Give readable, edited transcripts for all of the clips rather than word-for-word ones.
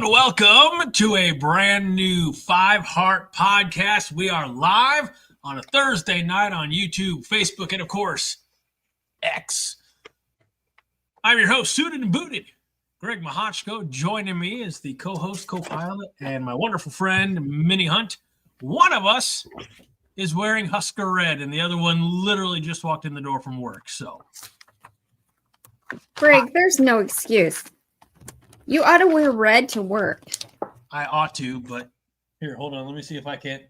welcome to a brand new Five Heart podcast. We are live on a Thursday night on YouTube, Facebook, and of course, X. I'm your host, suited and booted, Greg Mahochko. Joining me is the co-host, co-pilot, and my wonderful friend, Minnie Hunt. One of us is wearing Husker red, and the other one literally just walked in the door from work. So, Greg, there's no excuse. You ought to wear red to work. I ought to, but here, hold on. Let me see if I can't.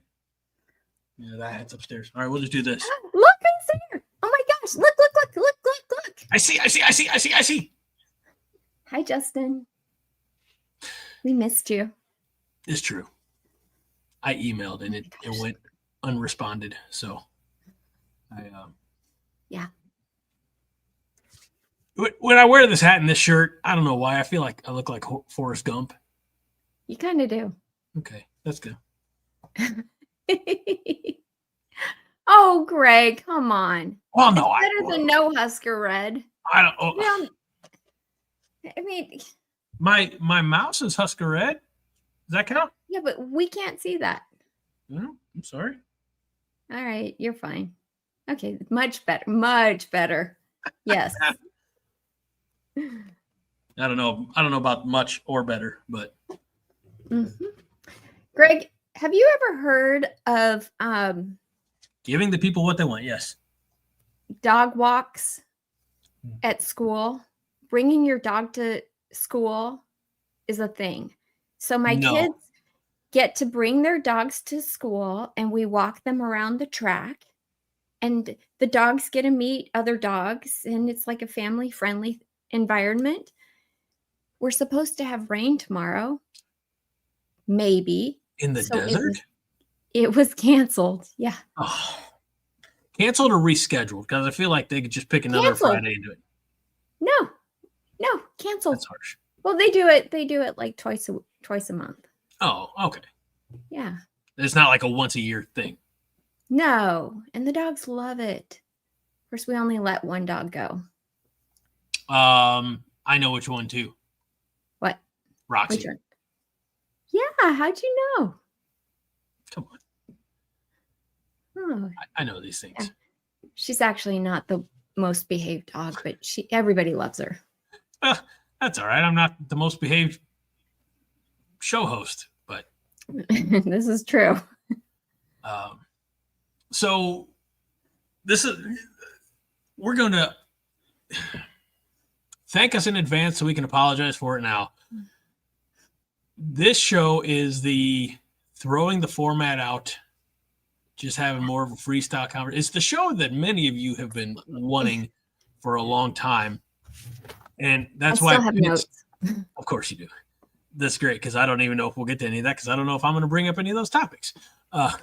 Yeah, that hat's upstairs. All right, we'll just do this. Look, he's there. Oh my gosh. Look. I see. Hi, Justin. We missed you. It's true. I emailed and it went unresponded. So Yeah. When I wear this hat and this shirt, I don't know why. I feel like I look like Forrest Gump. You kind of do. Okay, that's good. Oh, Greg, come on. Well, no, it's better than no Husker red. I don't. Oh, I mean, my mouse is Husker red. Does that count? Yeah, but we can't see that. No, I'm sorry. All right, you're fine. Okay, much better. Yes. I don't know about much or better, but. Mm-hmm. Greg, have you ever heard of giving the people what they want? Yes. Dog walks at school? Bringing your dog to school is a thing. So my kids get to bring their dogs to school, and we walk them around the track, and the dogs get to meet other dogs, and it's like a family-friendly environment. We're supposed to have rain tomorrow. Maybe. In the desert? It was canceled. Yeah. Oh. Canceled or rescheduled? Because I feel like they could just pick another Friday and do it. No, canceled. That's harsh. Well, they do it like twice a month. Oh, okay. Yeah. It's not like a once a year thing. No, and the dogs love it. Of course, we only let one dog go. I know which one too. What? Roxy. Which one? Yeah, how'd you know? Come on. Oh. I know these things. Yeah. She's actually not the most behaved dog, but everybody loves her. That's all right. I'm not the most behaved show host, but this is true. So we're going to thank us in advance so we can apologize for it now. This show is the throwing the format out, just having more of a freestyle conversation. It's the show that many of you have been wanting for a long time. And that's why. Have notes. Of course you do. That's great, because I don't even know if we'll get to any of that, because I don't know if I'm going to bring up any of those topics. But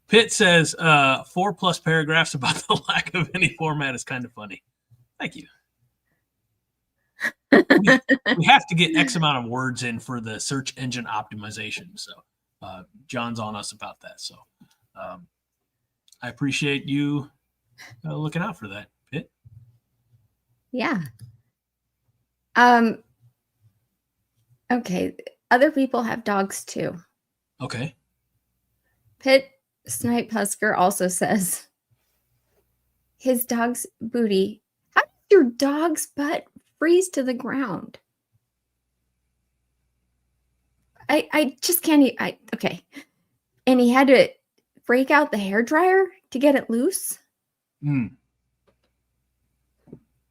Pitt says 4+ paragraphs about the lack of any format is kind of funny. Thank you. we have to get X amount of words in for the search engine optimization. So John's on us about that. So I appreciate you looking out for that, Pitt. Yeah. Okay. Other people have dogs too. Okay. Pitt Snipe Husker also says his dog's booty. How did your dog's butt freeze to the ground? I just can't. Okay. And he had to break out the hairdryer to get it loose.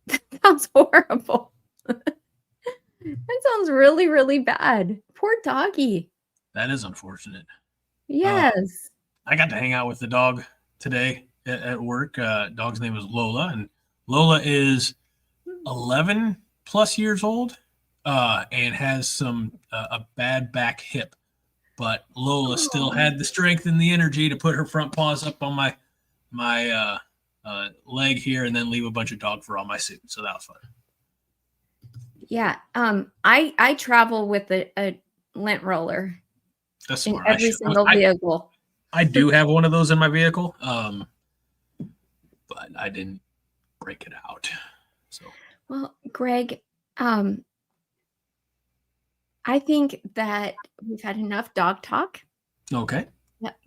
That sounds horrible. That sounds really, really bad. Poor doggy. That is unfortunate. Yes. I got to hang out with the dog today at work. Dog's name is Lola, and Lola is 11 plus years old and has a bad back hip. But Lola still had the strength and the energy to put her front paws up on my leg here and then leave a bunch of dog fur on my suit. So that was fun. Yeah. I travel with a lint roller. That's in smart. every single vehicle. I do have one of those in my vehicle, but I didn't break it out. So well, Greg, I think that we've had enough dog talk. Okay.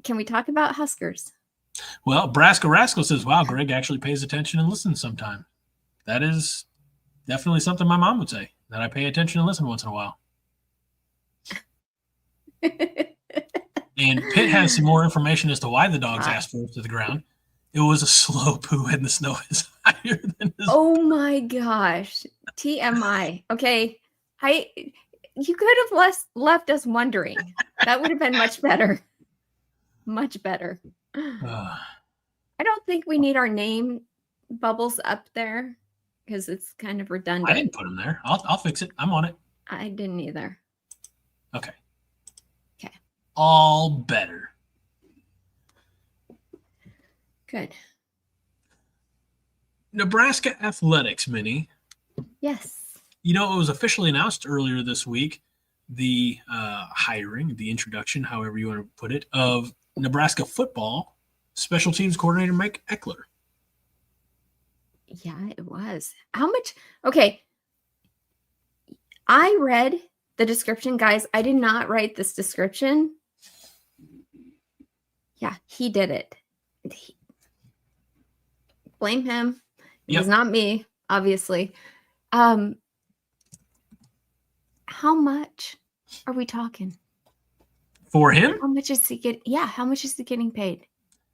Can we talk about Huskers? Well, Braska Rascal says, wow, Greg actually pays attention and listens sometime. That is definitely something my mom would say, that I pay attention and listen once in a while. And Pitt has some more information as to why the dogs asked for it to the ground. It was a slow poo and the snow is higher than his. Oh my gosh. TMI. Okay. You could have left us wondering. That would have been much better. Much better. I don't think we need our name bubbles up there because it's kind of redundant. I didn't put them there. I'll fix it. I'm on it. I didn't either. Okay. Okay. All better. Good. Nebraska athletics, Minnie. Yes. You know, it was officially announced earlier this week, the hiring, the introduction, however you want to put it, of Nebraska football special teams coordinator Mike Ekeler. Yeah, it was. How much? Okay. I read the description, guys. I did not write this description. Yeah, he did it. Blame him. It was not me, obviously. How much are we talking? For him? How much is he getting? Yeah, how much is he getting paid?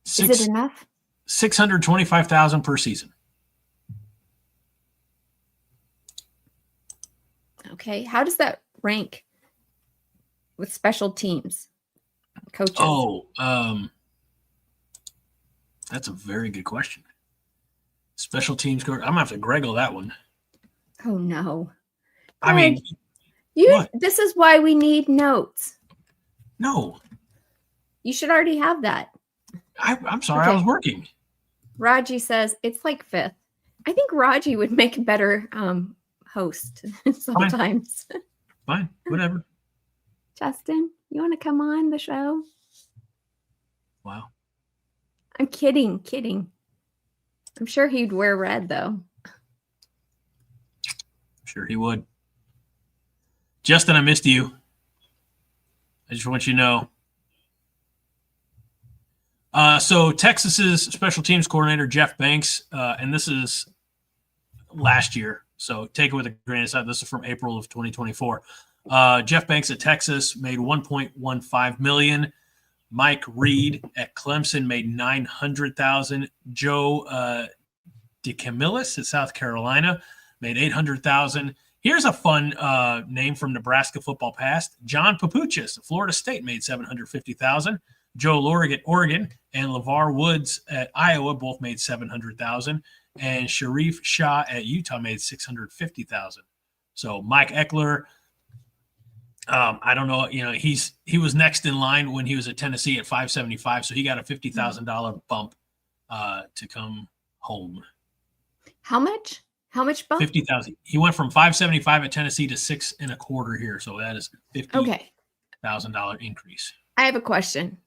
Is it enough? $625,000 per season. Okay. How does that rank with special teams coaches? Oh, that's a very good question. Special teams coach. I'm gonna have to Greggle that one. Oh no. I mean, this is why we need notes. No. You should already have that. I'm sorry, okay. I was working. Raji says it's like fifth. I think Raji would make a better host sometimes. Fine, whatever. Justin, you want to come on the show? Wow. I'm kidding. I'm sure he'd wear red, though. Sure he would. Justin, I missed you. I just want you to know. So Texas's special teams coordinator, Jeff Banks, and this is last year, so take it with a grain of salt. This is from April of 2024. Jeff Banks at Texas made $1.15 million. Mike Reed at Clemson made $900,000. Joe DeCamillis at South Carolina made $800,000. Here's a fun name from Nebraska football past. John Papuchis at Florida State made $750,000. Joe Lorig at Oregon and LeVar Woods at Iowa both made $700,000. And Sharif Shah at Utah made $650,000. So Mike Ekeler, I don't know, he was next in line when he was at Tennessee at $575, so he got a $50,000 bump to come home. How much? How much bump? $50,000. He went from $575 at Tennessee to $625 here, so that is $50,000 increase. I have a question.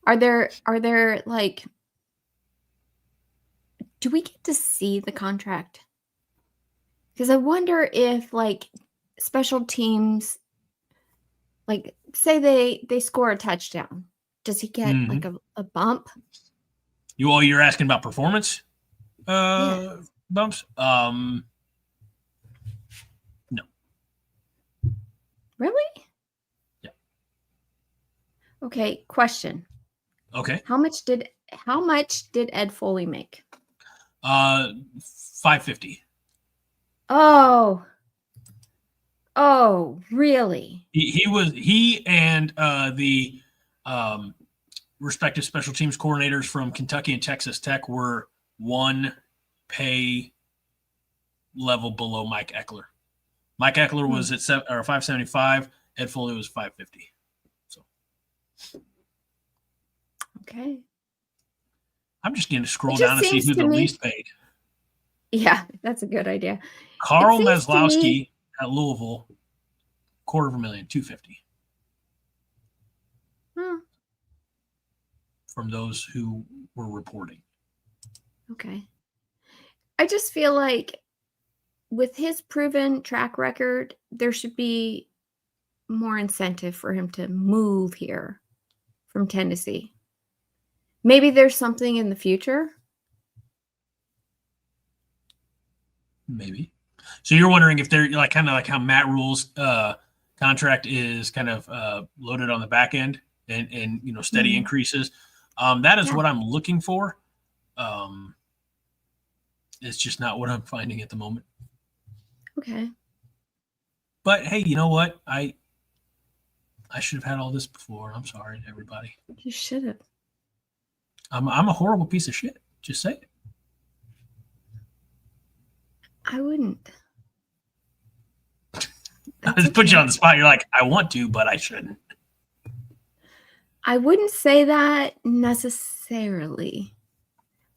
Are there like, do we get to see the contract? Because I wonder if like special teams, like say they score a touchdown, does he get like a bump? You're asking about performance Yes. bumps? No. Really? Yeah. Okay, question. Okay. How much did Ed Foley make? $550. Oh, really? He and the respective special teams coordinators from Kentucky and Texas Tech were one pay level below Mike Ekeler. Mike Ekeler was at $575. Ed Foley was $550. So. Okay. I'm just going to scroll down and see who the least paid. Yeah, that's a good idea. Carl Maslowski at Louisville, $250,000. From those who were reporting. Okay. I just feel like with his proven track record, there should be more incentive for him to move here from Tennessee. Maybe there's something in the future. Maybe. So you're wondering if they're like kind of like how Matt Rule's contract is kind of loaded on the back end and steady increases. That is what I'm looking for. It's just not what I'm finding at the moment. Okay. But hey, you know what? I should have had all this before. I'm sorry, everybody. You should have. I'm a horrible piece of shit. Just say it. I wouldn't. I just put you on the spot. You're like, I want to, but I shouldn't. I wouldn't say that necessarily,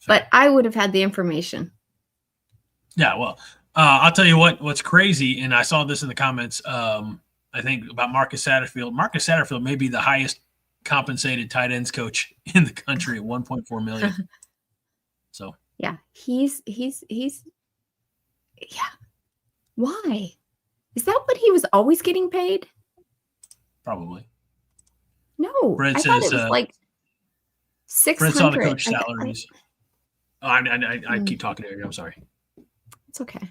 but I would have had the information. Yeah, well, I'll tell you what's crazy, and I saw this in the comments, I think, about Marcus Satterfield. Marcus Satterfield may be the highest compensated tight ends coach in the country at $1.4 million. So yeah, he's Why? Is that what he was always getting paid? Probably. No, Brett I thought it was like 600. Brett saw the coach salaries. I keep talking to you. I'm sorry. It's okay.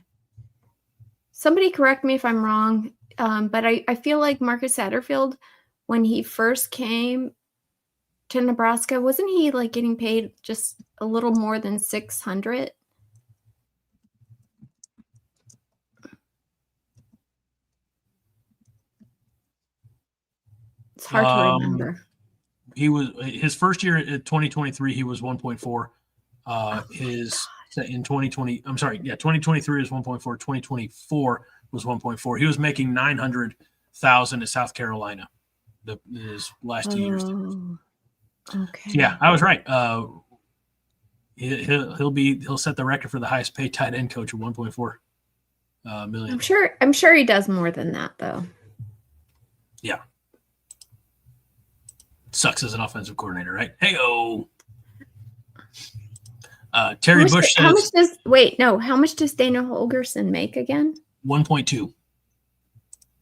Somebody correct me if I'm wrong, but I feel like Marcus Satterfield, when he first came to Nebraska, wasn't he like getting paid just a little more than 600? It's hard to remember. He was his first year at 2023. He was 1.4. In 2020, I'm sorry, 2023 was 1.4. 2024 was 1.4. He was making $900,000 at South Carolina. His last 2 years. Okay. Yeah, I was right. He'll set the record for the highest paid tight end coach at 1.4 million. I'm sure he does more than that though. Yeah. Sucks as an offensive coordinator, right? Hey-oh. Terry Bush says... How much does Dana Holgerson make again? 1.2.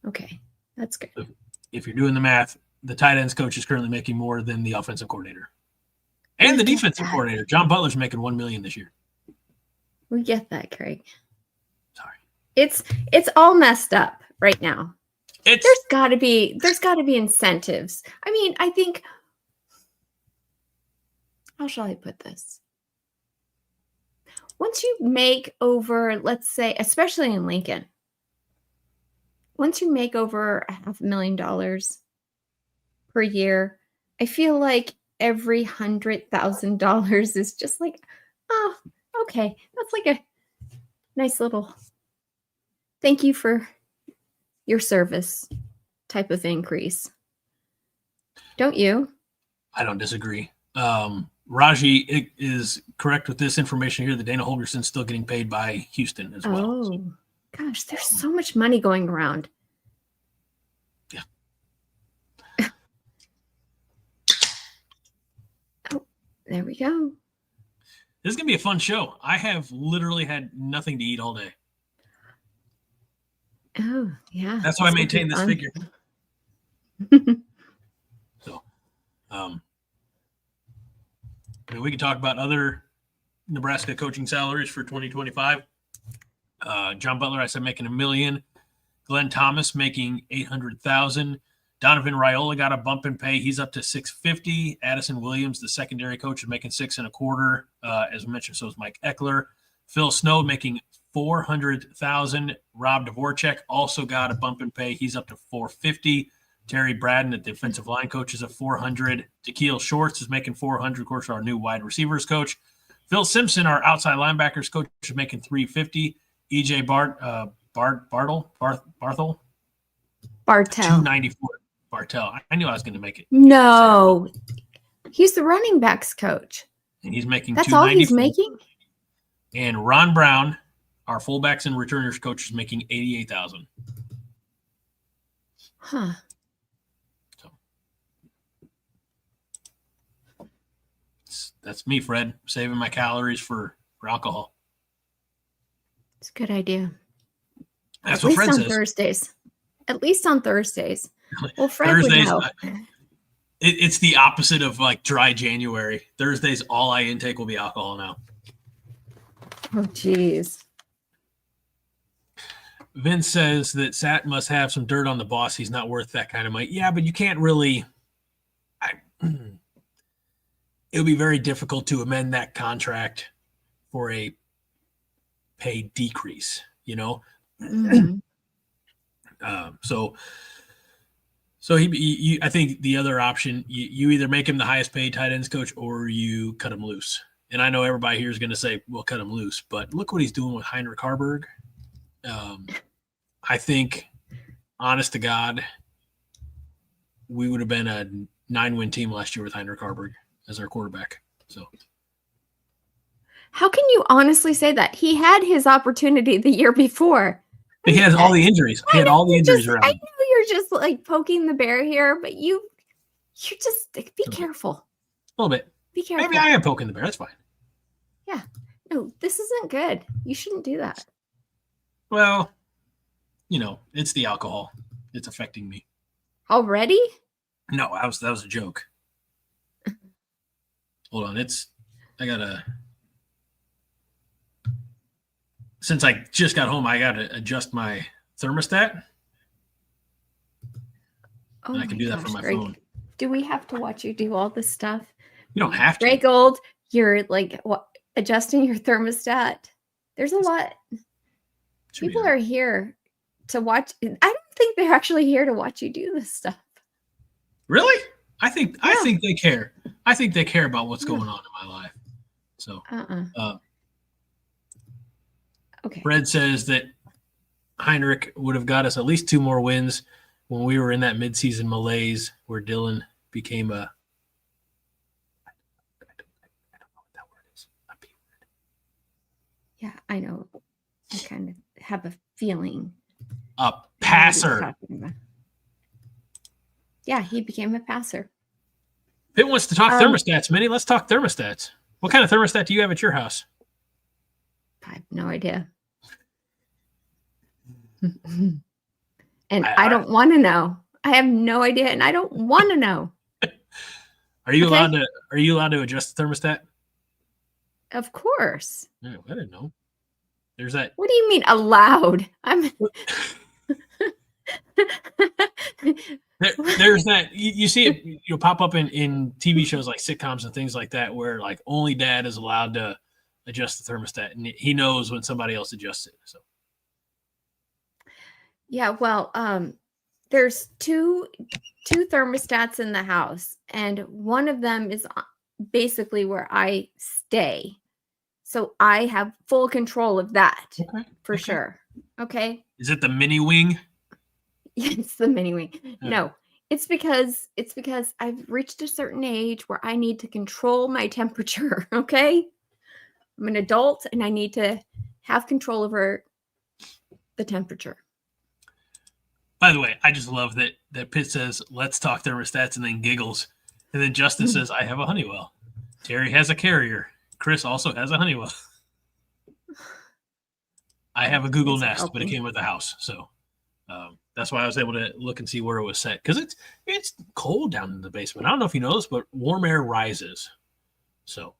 Okay, that's good. If you're doing the math, the tight ends coach is currently making more than the offensive coordinator. And the defensive coordinator. John Butler's making $1 million this year. We get that, Craig. Sorry. It's all messed up right now. There's got to be incentives. I mean, I think, how shall I put this? Once you make over, let's say, especially in Lincoln, once you make over $500,000 per year, I feel like every $100,000 is just like, oh, okay, that's like a nice little thank you for your service type of increase. Don't you? I don't disagree. Raji is correct with this information here that Dana Holgerson's still getting paid by Houston as well. Oh, gosh, there's so much money going around. Yeah. Oh, there we go. This is going to be a fun show. I have literally had nothing to eat all day. Oh, yeah. That's why I maintain this figure. So, we can talk about other Nebraska coaching salaries for 2025. John Butler, I said, making $1 million. Glenn Thomas making $800,000. Donovan Raiola got a bump in pay. He's up to $650,000. Addison Williams, the secondary coach, is making $625,000. As we mentioned, so is Mike Ekeler. Phil Snow making $400,000. Rob Dvorak also got a bump in pay. He's up to $450,000. Terry Braden, the defensive line coach, is at $400,000. Takeel Shorts is making $400,000. Of course, our new wide receivers coach. Phil Simpson, our outside linebackers coach, is making $350,000. EJ Barthel. $294,000. Bartell. I knew I was going to make it. No, he's the running backs coach, and he's making. That's all he's making. And Ron Brown, our fullbacks and returners coach, is making $88,000. Huh. So that's me, Fred, saving my calories for alcohol. It's a good idea. That's what Fred says. Thursdays. At least on Thursdays. Well, Fred would know. It's the opposite of like dry January. Thursdays, all I intake will be alcohol now. Oh, geez. Vince says that Sat must have some dirt on the boss. He's not worth that kind of money. Yeah, but you can't really. It would be very difficult to amend that contract for a pay decrease, you know? Mm-hmm. So I think the other option, you either make him the highest paid tight ends coach or you cut him loose. And I know everybody here is going to say, well, cut him loose. But look what he's doing with Heinrich Harburg. I think, honest to God, we would have been a 9-win team last year with Heinrich Harburg as our quarterback. So, how can you honestly say that? He had his opportunity the year before. He has all the injuries. He had all the injuries around. I know you're just like poking the bear here, but you're just be careful. A little bit. Be careful. Maybe I am poking the bear. That's fine. Yeah. No, this isn't good. You shouldn't do that. Well, it's the alcohol. It's affecting me. Already? No, that was a joke. Hold on. Since I just got home, I got to adjust my thermostat. Oh, and I can do that from my phone. Do we have to watch you do all this stuff? You don't have to. Greg Gold, you're like adjusting your thermostat. There's a lot. People are here to watch. I don't think they're actually here to watch you do this stuff. Really? I think they care. I think they care about what's going on in my life. So, okay. Fred says that Heinrich would have got us at least 2 more wins when we were in that midseason malaise where Dylan became a. I don't know what that word is. A P word. Yeah, I know. I kind of have a feeling. A passer. Yeah, he became a passer. Pitt wants to talk thermostats, Minnie. Let's talk thermostats. What kind of thermostat do you have at your house? I have no idea. And I don't want to know. I have no idea, and I don't want to know. Are you allowed to adjust the thermostat? Of course. No, I didn't know. There's that. What do you mean allowed? There's that. You see it. You'll pop up in TV shows like sitcoms and things like that, where like only dad is allowed to adjust the thermostat, and he knows when somebody else adjusts it. So. Yeah, well, there's two thermostats in the house, and one of them is basically where I stay. So I have full control of that for sure. Okay. Is it the mini wing? It's the mini wing. No, it's because I've reached a certain age where I need to control my temperature. Okay. I'm an adult and I need to have control over the temperature. By the way, I just love that Pitt says, let's talk thermostats, and then giggles. And then Justin says, I have a Honeywell. Terry has a Carrier. Chris also has a Honeywell. I have a Google Nest, but it came with the house. So that's why I was able to look and see where it was set. Because it's cold down in the basement. I don't know if you know this, but warm air rises. So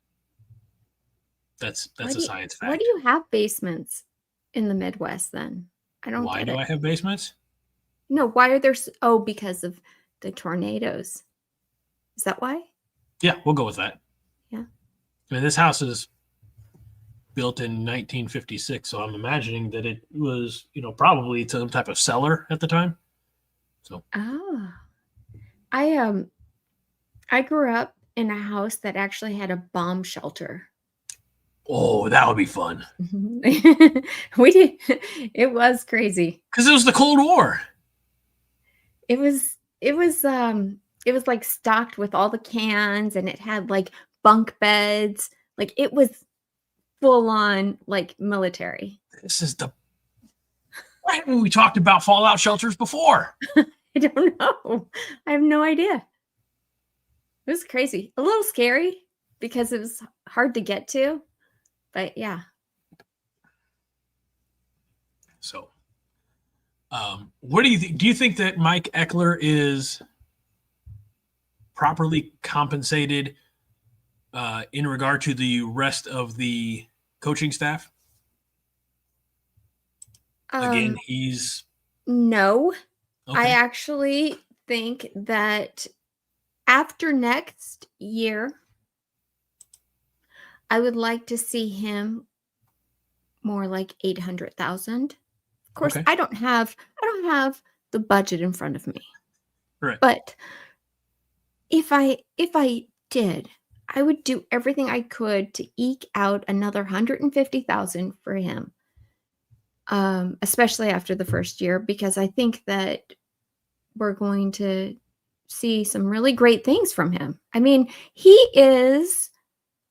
that's a science fact. Why do you have basements in the Midwest then? I don't Why get it. I have basements? No, why are there? Because of the tornadoes. Is that why? Yeah, we'll go with that. Yeah. I mean, this house is built in 1956, so I'm imagining that it was, probably some type of cellar at the time. So. I grew up in a house that actually had a bomb shelter. Oh, that would be fun. We did. It was crazy. Because it was the Cold War. It was like stocked with all the cans, and it had like bunk beds. Like it was full on like military. This is why haven't we talked about fallout shelters before? I don't know. I have no idea. It was crazy. A little scary because it was hard to get to. But yeah. So What do you think? Do you think that Mike Ekeler is properly compensated in regard to the rest of the coaching staff? Again, he's no. okay. I actually think that after next year, I would like to see him more like 800,000. Of course, Okay. I don't have the budget in front of me. Right. But if I did, I would do everything I could to eke out another 150,000 for him. Especially after the first year, because I think that we're going to see some really great things from him. I mean, he is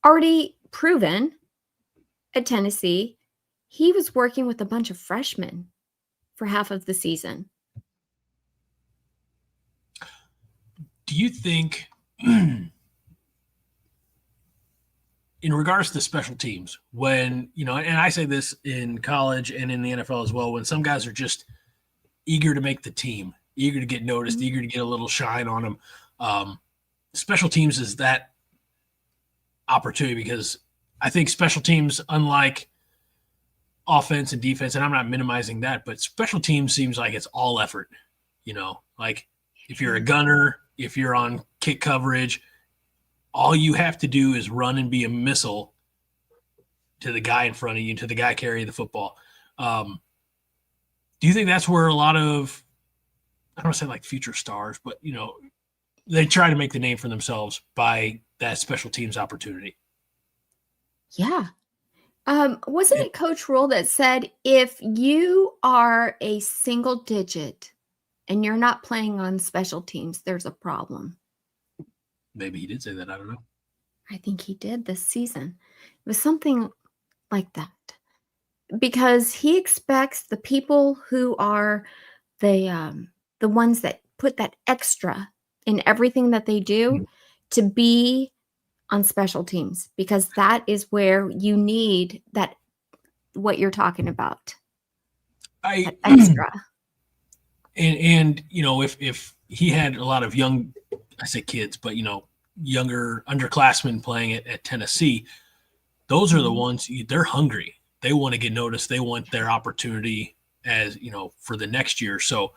already proven at Tennessee. He was working with a bunch of freshmen for half of the season. Do you think, in regards to special teams, when, and I say this in college and in the NFL as well, when some guys are just eager to make the team, eager to get noticed, eager to get a little shine on them, special teams is that opportunity, because I think special teams, unlike offense and defense, and I'm not minimizing that, but special teams seems like it's all effort, like if you're a gunner, if you're on kick coverage, all you have to do is run and be a missile to the guy in front of you, to the guy carrying the football. Do you think that's where a lot of, I don't want to say like future stars, but, they try to make the name for themselves by that special teams opportunity? Yeah. Wasn't it Coach Rule that said if you are a single digit and you're not playing on special teams, there's a problem? Maybe he did say that. I don't know. I think he did this season. It was something like that. Because he expects the people who are the ones that put that extra in everything that they do to be on special teams, because that is where you need that, what you're talking about. That extra. And if he had a lot of young, I say kids, but younger underclassmen playing at Tennessee, those are the ones, they're hungry. They want to get noticed. They want their opportunity as, for the next year. So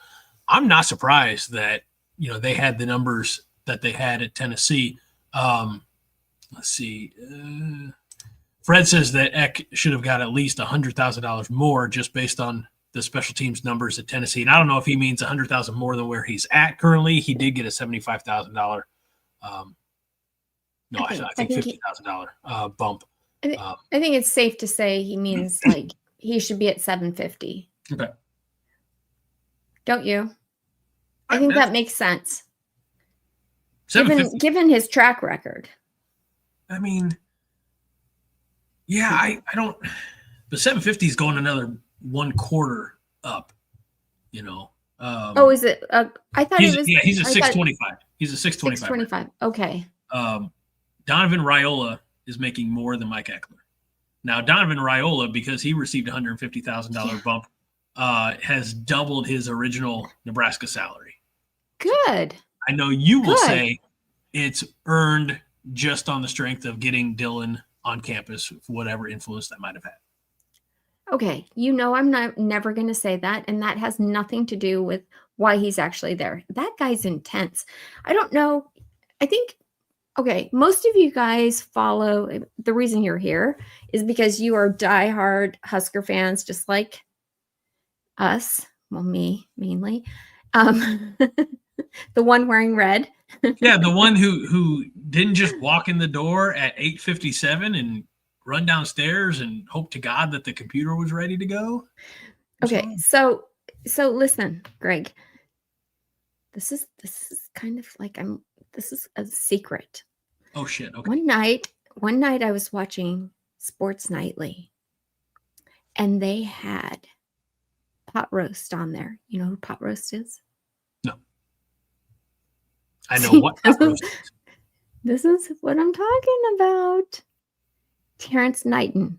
I'm not surprised that, they had the numbers that they had at Tennessee. Let's see. Fred says that Eck should have got at least $100,000 more just based on the special teams numbers at Tennessee. And I don't know if he means $100,000 more than where he's at currently. He did get a $75,000. I think $50,000 bump. I think it's safe to say he means like he should be at 750. Okay. Don't you? I think that makes sense. Given his track record. I mean, yeah, I don't. But 750 is going another one quarter up. Is it? I thought it was. Yeah, he's a 625. He's a 625. 625. Okay. Donovan Raiola is making more than Mike Ekeler. Now, Donovan Raiola, because he received a $150,000 bump, has doubled his original Nebraska salary. Good. I know you will say it's earned just on the strength of getting Dylan on campus, whatever influence that might have had. Okay. I'm never going to say that. And that has nothing to do with why he's actually there. That guy's intense. I don't know. I think, most of you guys follow, the reason you're here is because you are diehard Husker fans, just like us. Well, me mainly. The one wearing red. Yeah, the one who didn't just walk in the door at 8:57 and run downstairs and hope to God that the computer was ready to go. Okay, so listen, Greg. This is kind of like this is a secret. Oh shit. Okay. One night I was watching Sports Nightly, and they had pot roast on there. You know who pot roast is? No. I know what pot roast is. This is what I'm talking about. Terrence Knighton.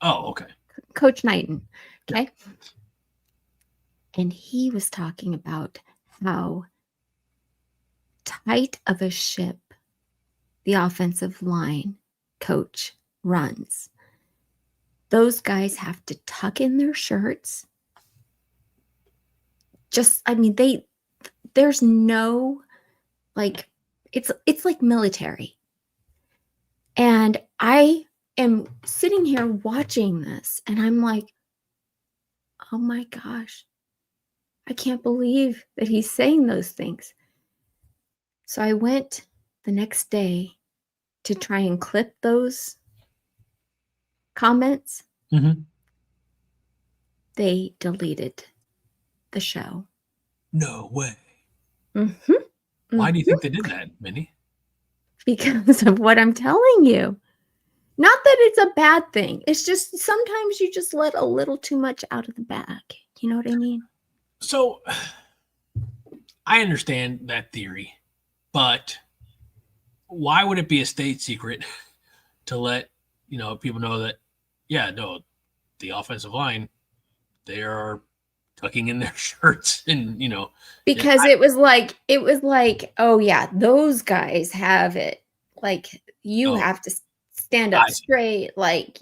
Oh, okay. Coach Knighton. Okay. And he was talking about how tight of a ship the offensive line coach runs. Those guys have to tuck in their shirts. There's no, like, it's like military. And I am sitting here watching this and I'm like, oh my gosh, I can't believe that he's saying those things. So I went the next day to try and clip those comments. Mm-hmm. They deleted the show. No way. Mm-hmm. Why do you think they did that, Minnie? Because of what I'm telling you. Not that it's a bad thing. It's just sometimes you just let a little too much out of the bag. You know what I mean? So I understand that theory, but why would it be a state secret to let people know that, the offensive line, they are tucking in their shirts and because it was like, oh yeah, those guys have it. Like you have to stand up straight, like,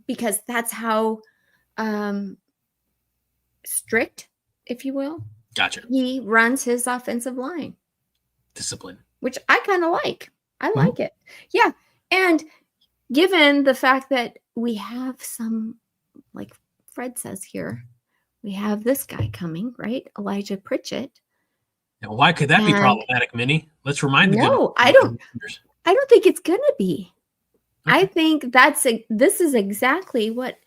because that's how strict, if you will. Gotcha. He runs his offensive line. Discipline. Which I kind of like. I like it. Yeah. And given the fact that we have some, like Fred says here, we have this guy coming, right? Elijah Pritchett. Now, why could that be problematic, Minnie? Let's remind the No, I don't think it's going to be. Okay. I think this is exactly what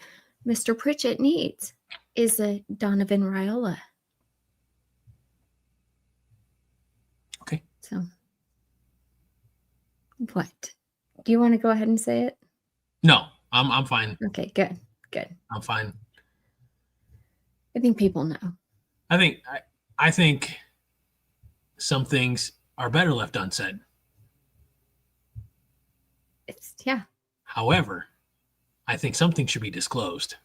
Mr. Pritchett needs, is a Donovan Raiola. Okay. So, what? Do you want to go ahead and say it? No, I'm fine. Okay, good. I'm fine. I think people know. I think some things are better left unsaid. Yeah. However, I think something should be disclosed.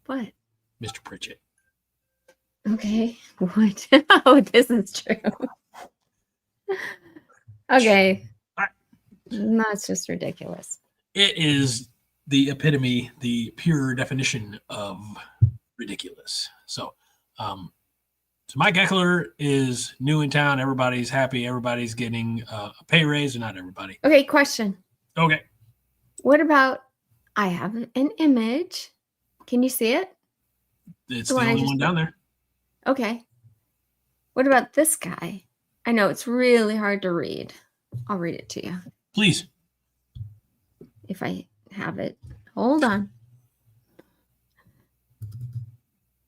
What? Mr. Pritchett. Okay. What? Oh, this is true. Okay. That's just ridiculous. It is the epitome, the pure definition of ridiculous. So Mike Ekeler is new in town. Everybody's happy. Everybody's getting a pay raise, or not everybody. Okay, question. Okay. What about, I have an image. Can you see it? It's the only one down there. Okay. What about this guy? I know it's really hard to read. I'll read it to you. Please. If I have it. Hold on.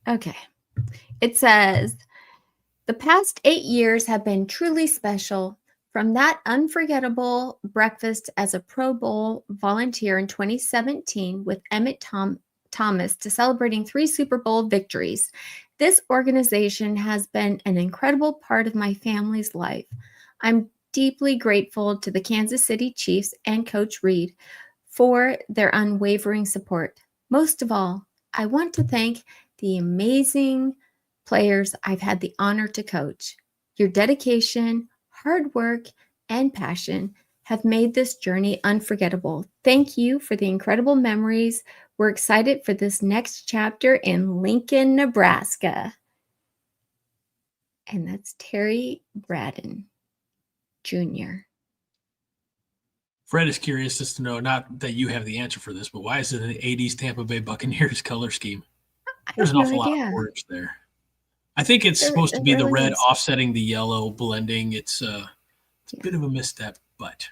Okay. It says, the past 8 years have been truly special. From that unforgettable breakfast as a Pro Bowl volunteer in 2017 with Emmett Thomas to celebrating 3 Super Bowl victories, this organization has been an incredible part of my family's life. I'm deeply grateful to the Kansas City Chiefs and Coach Reid for their unwavering support. Most of all, I want to thank the amazing players I've had the honor to coach. Your dedication, hard work, and passion have made this journey unforgettable. Thank you for the incredible memories. We're excited for this next chapter in Lincoln, Nebraska. And that's Terry Braden Jr. Fred is curious as to know, not that you have the answer for this, but why is it an 80s Tampa Bay Buccaneers color scheme? There's an awful lot of orange there. I think it's supposed to be the red offsetting the yellow blending. It's a bit of a misstep, but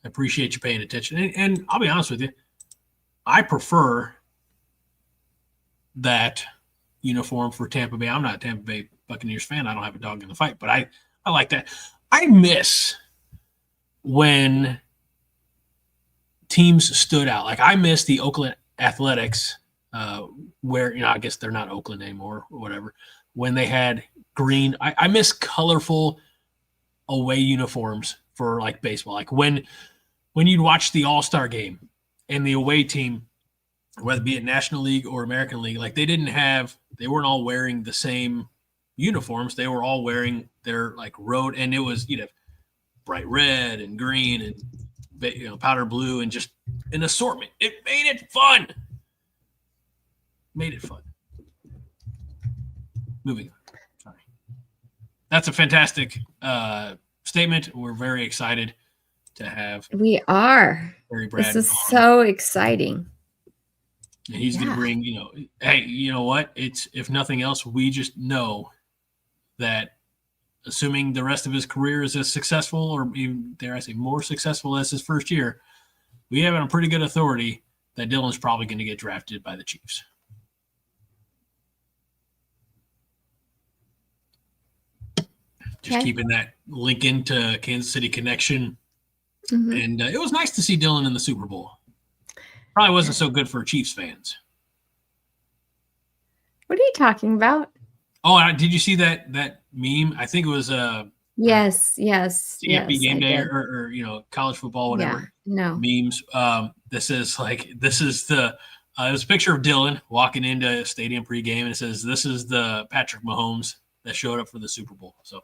I appreciate you paying attention. And I'll be honest with you, I prefer that uniform for Tampa Bay. I'm not a Tampa Bay Buccaneers fan. I don't have a dog in the fight, but I like that. I miss when teams stood out. Like I miss the Oakland Athletics, where, I guess they're not Oakland anymore or whatever, when they had green. I miss colorful away uniforms for like baseball. Like when you'd watch the All-Star game and the away team whether it be it National League or American League, like they weren't all wearing the same uniforms. They were all wearing their like road, and it was, bright red and green and powder blue and just an assortment. It made it fun. Moving on. Sorry. That's a fantastic statement. We're very excited to have. We are. Barry Brad this is on. So exciting. And he's going to bring, hey, you know what? It's, if nothing else, we just know that assuming the rest of his career is as successful, or even, dare I say, more successful as his first year, we have a pretty good authority that Dylan's probably going to get drafted by the Chiefs. Just keeping that link into Kansas City connection. Mm-hmm. And it was nice to see Dylan in the Super Bowl. Probably wasn't so good for Chiefs fans. What are you talking about? Oh, did you see that meme? I think it was yes, CFP game day or college football, whatever. Yeah, no memes. This is this is the it was a picture of Dylan walking into a stadium pregame, and it says this is the Patrick Mahomes that showed up for the Super Bowl. So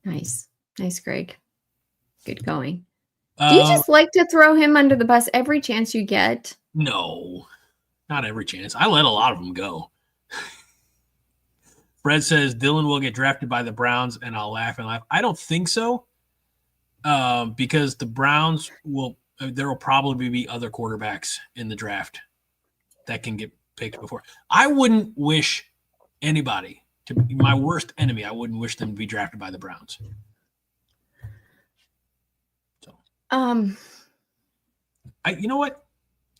nice, Greg. Good going. Do you just like to throw him under the bus every chance you get? No, not every chance. I let a lot of them go. Fred says Dylan will get drafted by the Browns, and I'll laugh and laugh. I don't think so, because the Browns there will probably be other quarterbacks in the draft that can get picked before. I wouldn't wish anybody to be my worst enemy. I wouldn't wish them to be drafted by the Browns. You know what?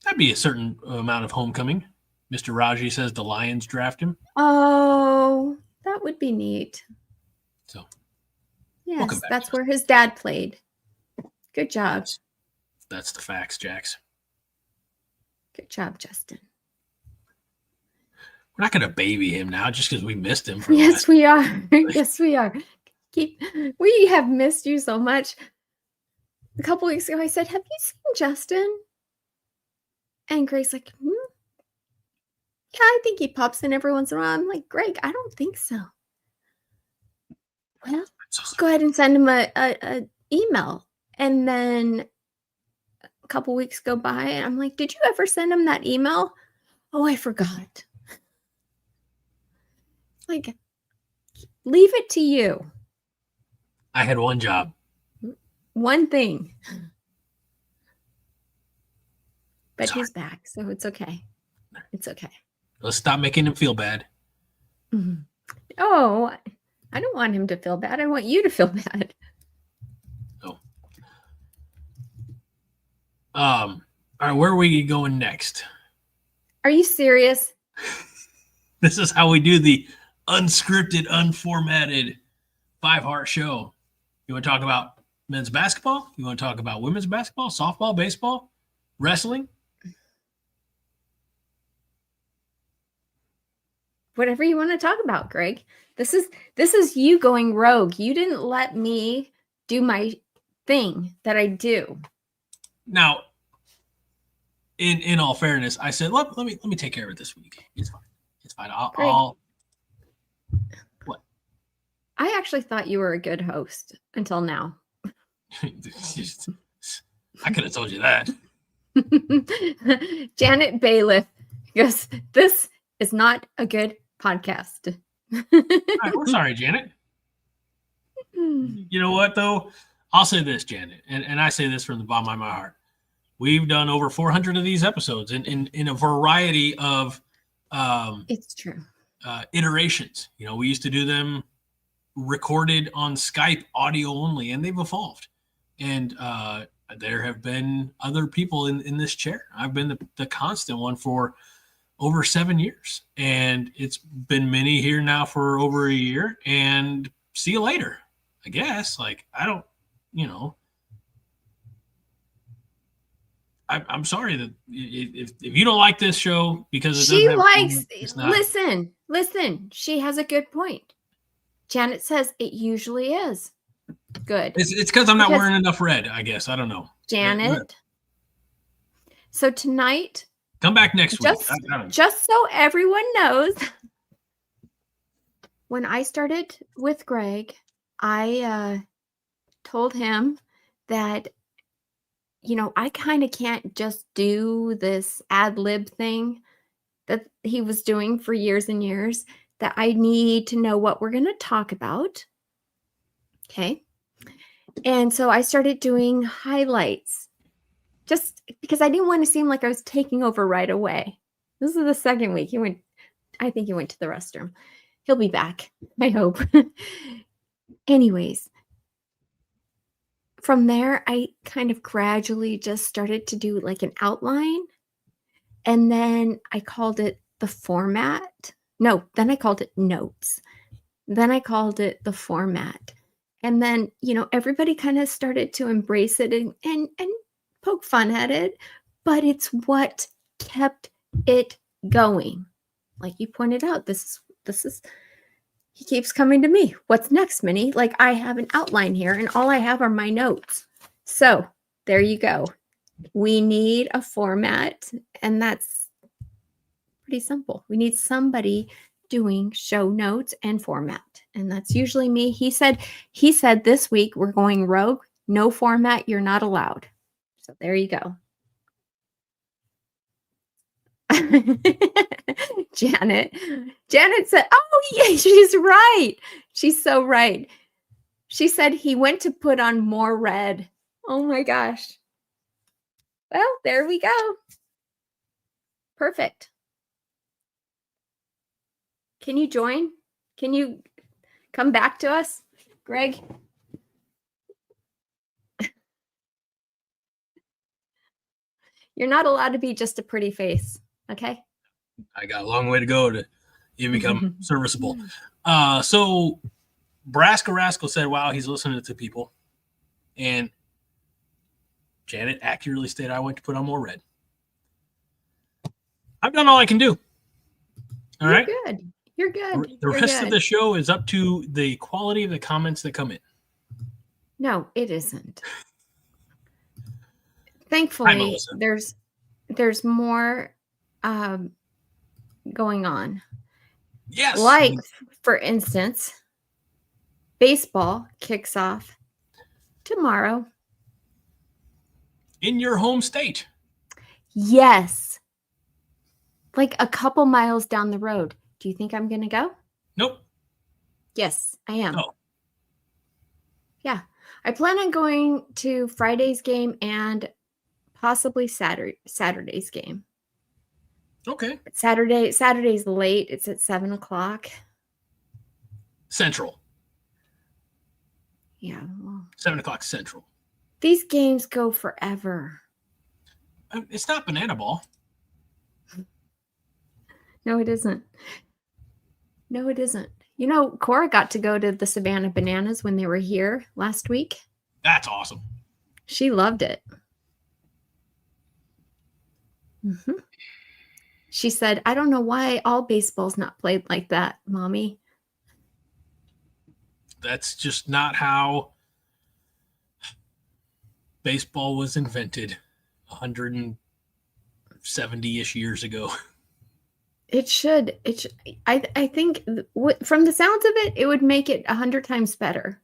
That'd be a certain amount of homecoming. Mr. Raji says the Lions draft him. Oh, that would be neat. So, yes, that's where his dad played. Good job. That's the facts, Jax. Good job, Justin. We're not going to baby him now just because we missed him. Yes, we are. Yes, we are. We have missed you so much. A couple weeks ago, I said, "Have you seen Justin?" And Greg's like, "Yeah, I think he pops in every once in a while." I'm like, "Greg, I don't think so." Well, go ahead and send him a email. And then a couple weeks go by, and I'm like, "Did you ever send him that email?" "Oh, I forgot." Like, leave it to you. I had one job. One thing. But he's back, so it's okay. It's okay. Let's stop making him feel bad. Mm-hmm. Oh, I don't want him to feel bad. I want you to feel bad. Oh. All right, where are we going next? Are you serious? This is how we do the unscripted, unformatted 5-heart show. You want to talk about men's basketball? You want to talk about women's basketball, softball, baseball, wrestling? Whatever you want to talk about, Greg. This is you going rogue. You didn't let me do my thing that I do. Now, in all fairness, I said, let me take care of it this week. It's fine. It's fine. I'll what? I actually thought you were a good host until now. I could have told you that. Janet Bailiff goes, "This is not a good podcast." Right, we're sorry, Janet. You know what, though? I'll say this, Janet, and I say this from the bottom of my heart. We've done over 400 of these episodes in a variety of it's true. Iterations. We used to do them recorded on Skype, audio only, and they've evolved. And there have been other people in this chair. I've been the constant one for over 7 years, and it's been Minnie here now for over a year. And see you later, I guess. Like, I don't, I'm sorry that if you don't like this show because it she likes. Listen. She has a good point. Janet says it usually is good. It's because I'm not wearing enough red, I guess. I don't know. Janet. So tonight Come back next week. Just so everyone knows, when I started with Greg, I told him that, I kind of can't just do this ad lib thing that he was doing for years and years, that I need to know what we're going to talk about. Okay. And so I started doing highlights just because I didn't want to seem like I was taking over right away. This is the second week. I think he went to the restroom. He'll be back, I hope. Anyways, from there, I kind of gradually just started to do like an outline. And then I called it the format. No, then I called it notes. Then I called it the format. And then, everybody kind of started to embrace it and poke fun at it. But it's what kept it going. Like you pointed out, this is he keeps coming to me. What's next, Minnie? Like I have an outline here and all I have are my notes. So there you go. We need a format, and that's pretty simple. We need somebody doing show notes and format, and that's usually me. He said this week we're going rogue. No format, you're not allowed. So there you go. Janet said, oh yeah, she's right. She's so right. She said he went to put on more red. Oh my gosh. Well, there we go. Perfect. Can you join? Can you come back to us, Greg? You're not allowed to be just a pretty face, okay? I got a long way to go to even become serviceable. So Braska Rascal said, wow, he's listening to people. And Janet accurately stated, I went to put on more red. I've done all I can do. All right. You're good. The rest of the show is up to the quality of the comments that come in. No, it isn't. Thankfully, there's more going on. Yes. Like, for instance, baseball kicks off tomorrow. In your home state. Yes. Like a couple miles down the road. Do you think I'm going to go? Nope. Yes, I am. Oh. Yeah. I plan on going to Friday's game and possibly Saturday's game. Okay. But Saturday's late. It's at 7:00 Central. Yeah. Well, 7:00 Central. These games go forever. It's not banana ball. No, it isn't. No, it isn't. Cora got to go to the Savannah Bananas when they were here last week. That's awesome. She loved it. Mm-hmm. She said, I don't know why all baseball's not played like that, Mommy. That's just not how baseball was invented 170-ish years ago. It should. I think from the sounds of it, it would make it 100 times better.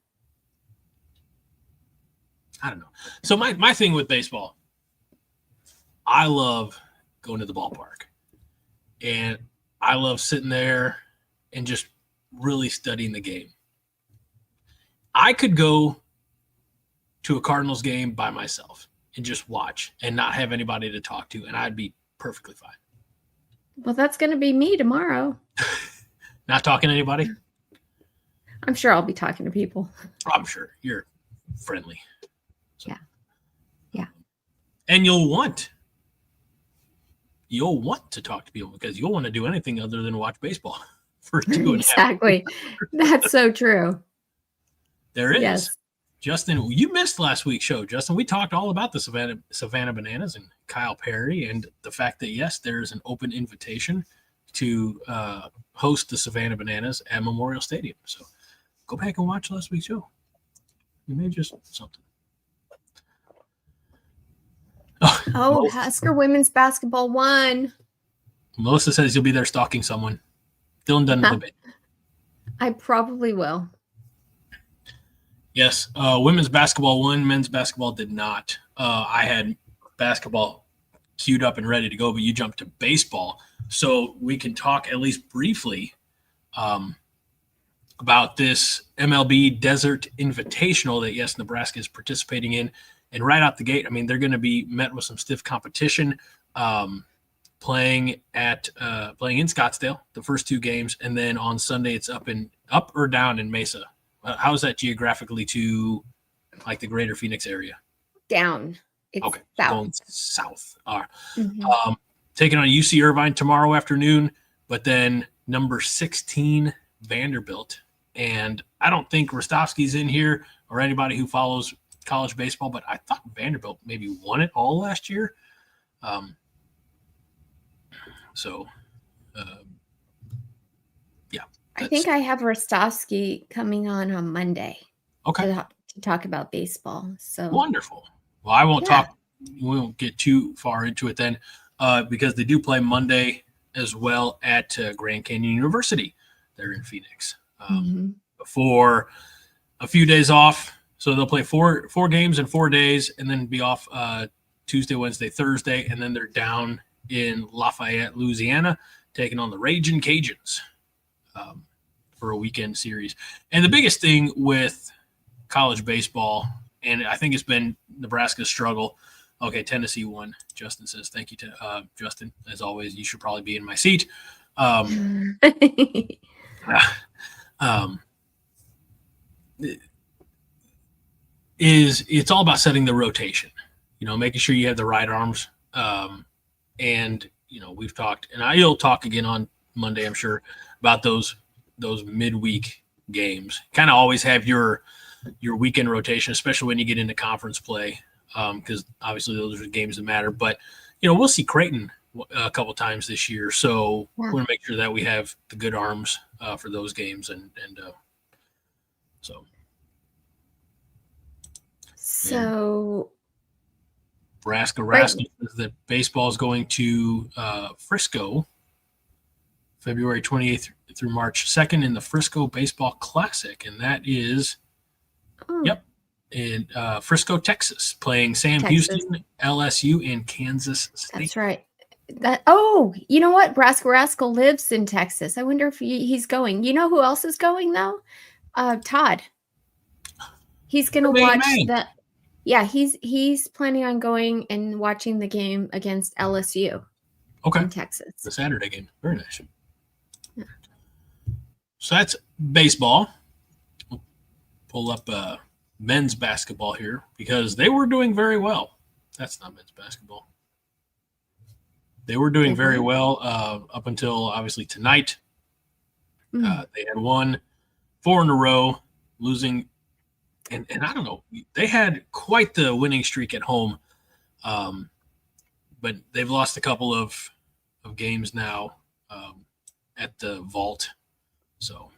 I don't know. So my thing with baseball, I love going to the ballpark. And I love sitting there and just really studying the game. I could go to a Cardinals game by myself and just watch and not have anybody to talk to, and I'd be perfectly fine. Well, that's going to be me tomorrow. Not talking to anybody? I'm sure I'll be talking to people. I'm sure. You're friendly. So. Yeah. And you'll want to talk to people because you'll want to do anything other than watch baseball for 2.5 Exactly. That's so true. There is. Yes. Justin, you missed last week's show, Justin. We talked all about the Savannah Bananas and Kyle Perry and the fact that, yes, there's an open invitation to host the Savannah Bananas at Memorial Stadium. So go back and watch last week's show. You may just something. Oh, Husker women's basketball won. Melissa says you'll be there stalking someone. Dylan doesn't live it. I probably will. Yes, women's basketball won. Men's basketball did not. I had basketball queued up and ready to go, but you jumped to baseball. So we can talk at least briefly about this MLB Desert Invitational that, yes, Nebraska is participating in. And right out the gate, I mean, they're going to be met with some stiff competition, playing in Scottsdale the first 2 games, and then on Sunday it's up or down in Mesa. How is that geographically to like the greater Phoenix area? Down. It's okay, south. Going south. Taking on UC Irvine tomorrow afternoon, but then number 16 Vanderbilt. And I don't think Rostovsky's in here or anybody who follows college baseball, but I thought Vanderbilt maybe won it all last year. Yeah. I think I have Rostovsky coming on Monday. Okay. To talk about baseball. So wonderful. Well, I won't we won't get too far into it then, because they do play Monday as well at Grand Canyon University there in Phoenix. For a few days off. So they'll play four games in 4 days and then be off Tuesday, Wednesday, Thursday, and then they're down in Lafayette, Louisiana, taking on the Ragin' Cajuns for a weekend series. And the biggest thing with college baseball, and I think it's been Nebraska's struggle. Okay, Tennessee won. Justin says, thank you to Justin. As always, you should probably be in my seat. It's all about setting the rotation, making sure you have the right arms. And, we've talked, and I'll talk again on Monday, I'm sure, about those midweek games. Kind of always have your weekend rotation, especially when you get into conference play, because obviously those are games that matter. But, we'll see Creighton a couple times this year. So we want to make sure that we have the good arms for those games. So Nebraska says that baseball is going to Frisco February 28th through March 2nd in the Frisco Baseball Classic. And that is, in Frisco, Texas, playing Sam Houston, LSU, and Kansas State. That's right. You know what? Braska Rascal lives in Texas. I wonder if he's going. You know who else is going, though? Todd. He's going to watch that. Yeah, he's planning on going and watching the game against LSU in Texas. The Saturday game. Very nice. Yeah. So that's baseball. We'll pull up men's basketball here because they were doing very well. That's not men's basketball. They were doing very well up until, obviously, tonight. They had won 4 in a row, losing. And I don't know, they had quite the winning streak at home, but they've lost a couple of games now at the Vault. So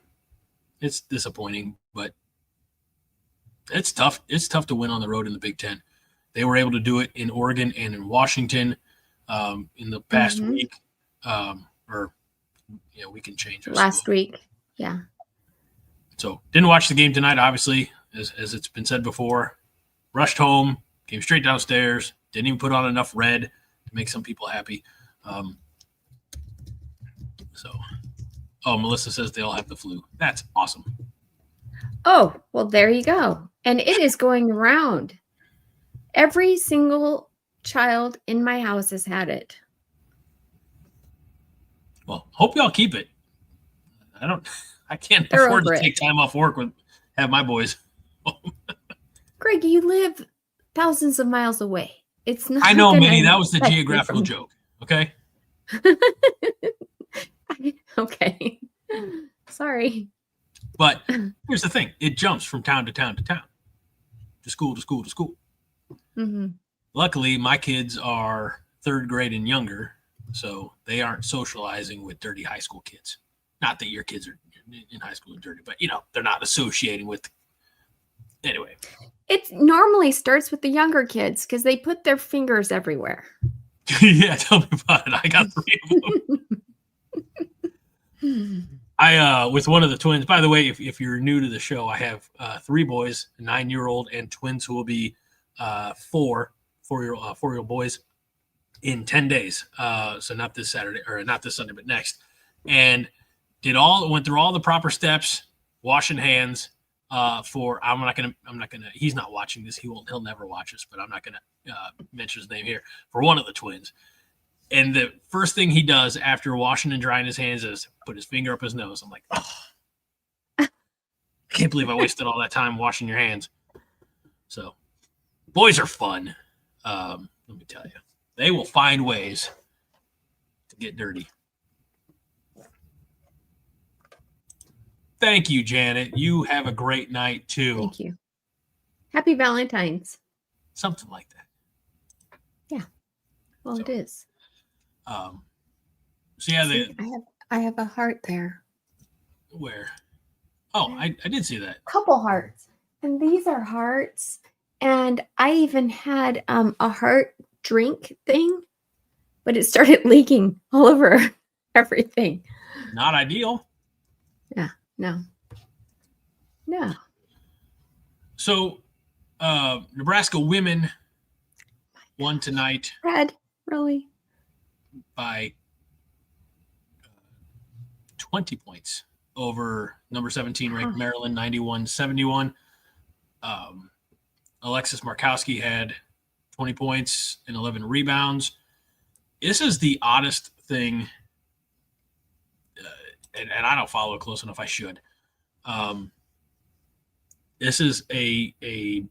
it's disappointing, but it's tough. It's tough to win on the road in the Big Ten. They were able to do it in Oregon and in Washington in the past week, we can change our last week. Yeah. So didn't watch the game tonight, obviously. As it's been said before, rushed home, came straight downstairs, didn't even put on enough red to make some people happy. Melissa says they all have the flu. That's awesome. Oh, well, there you go. And it is going around. Every single child in my house has had it. Well, hope y'all keep it. I can't afford to take time off work have my boys. Greg, you live thousands of miles away. It's not. I know, Minnie. That was the geographical joke. Okay. Okay. Sorry. But here's the thing: it jumps from town to town to town, to school to school to school. Mm-hmm. Luckily, my kids are 3rd grade and younger, so they aren't socializing with dirty high school kids. Not that your kids are in high school are dirty, but they're not associating with. Anyway, It normally starts with the younger kids because they put their fingers everywhere. Yeah, tell me about it. I got 3 of them. With one of the twins, by the way, if you're new to the show, I have 3 boys, a 9-year-old, and twins who will be 4-year-old boys in 10 days. So not this Saturday or not this Sunday, but next. And went through all the proper steps, washing hands. I'm not gonna. He's not watching this. He'll never watch us. But I'm not gonna mention his name here for one of the twins. And the first thing he does after washing and drying his hands is put his finger up his nose. I'm like, oh, I can't believe I wasted all that time washing your hands. So, boys are fun. Let me tell you, they will find ways to get dirty. Thank you, Janet. You have a great night, too. Thank you. Happy Valentine's. Something like that. Yeah. Well, it is. So yeah, see, I have a heart there. Where? Oh, I did see that. Couple hearts. And these are hearts. And I even had a heart drink thing, but it started leaking all over everything. Not ideal. Yeah. No. So, Nebraska women won tonight. Fred, really? By 20 points over number 17 ranked Maryland, 91-71. Alexis Markowski had 20 points and 11 rebounds. This is the oddest thing, and I don't follow it close enough. I should. This is a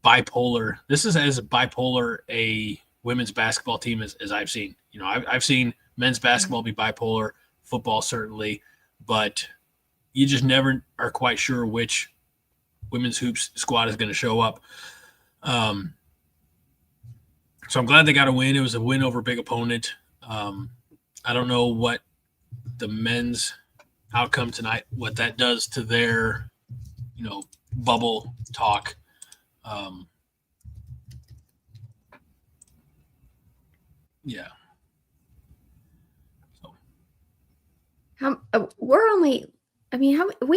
bipolar. This is as bipolar a women's basketball team as I've seen. You know, I've seen men's basketball be bipolar, football certainly, but you just never are quite sure which women's hoops squad is going to show up. So I'm glad they got a win. It was a win over a big opponent. I don't know what the men's outcome tonight, what that does to their, bubble talk. Yeah. So. We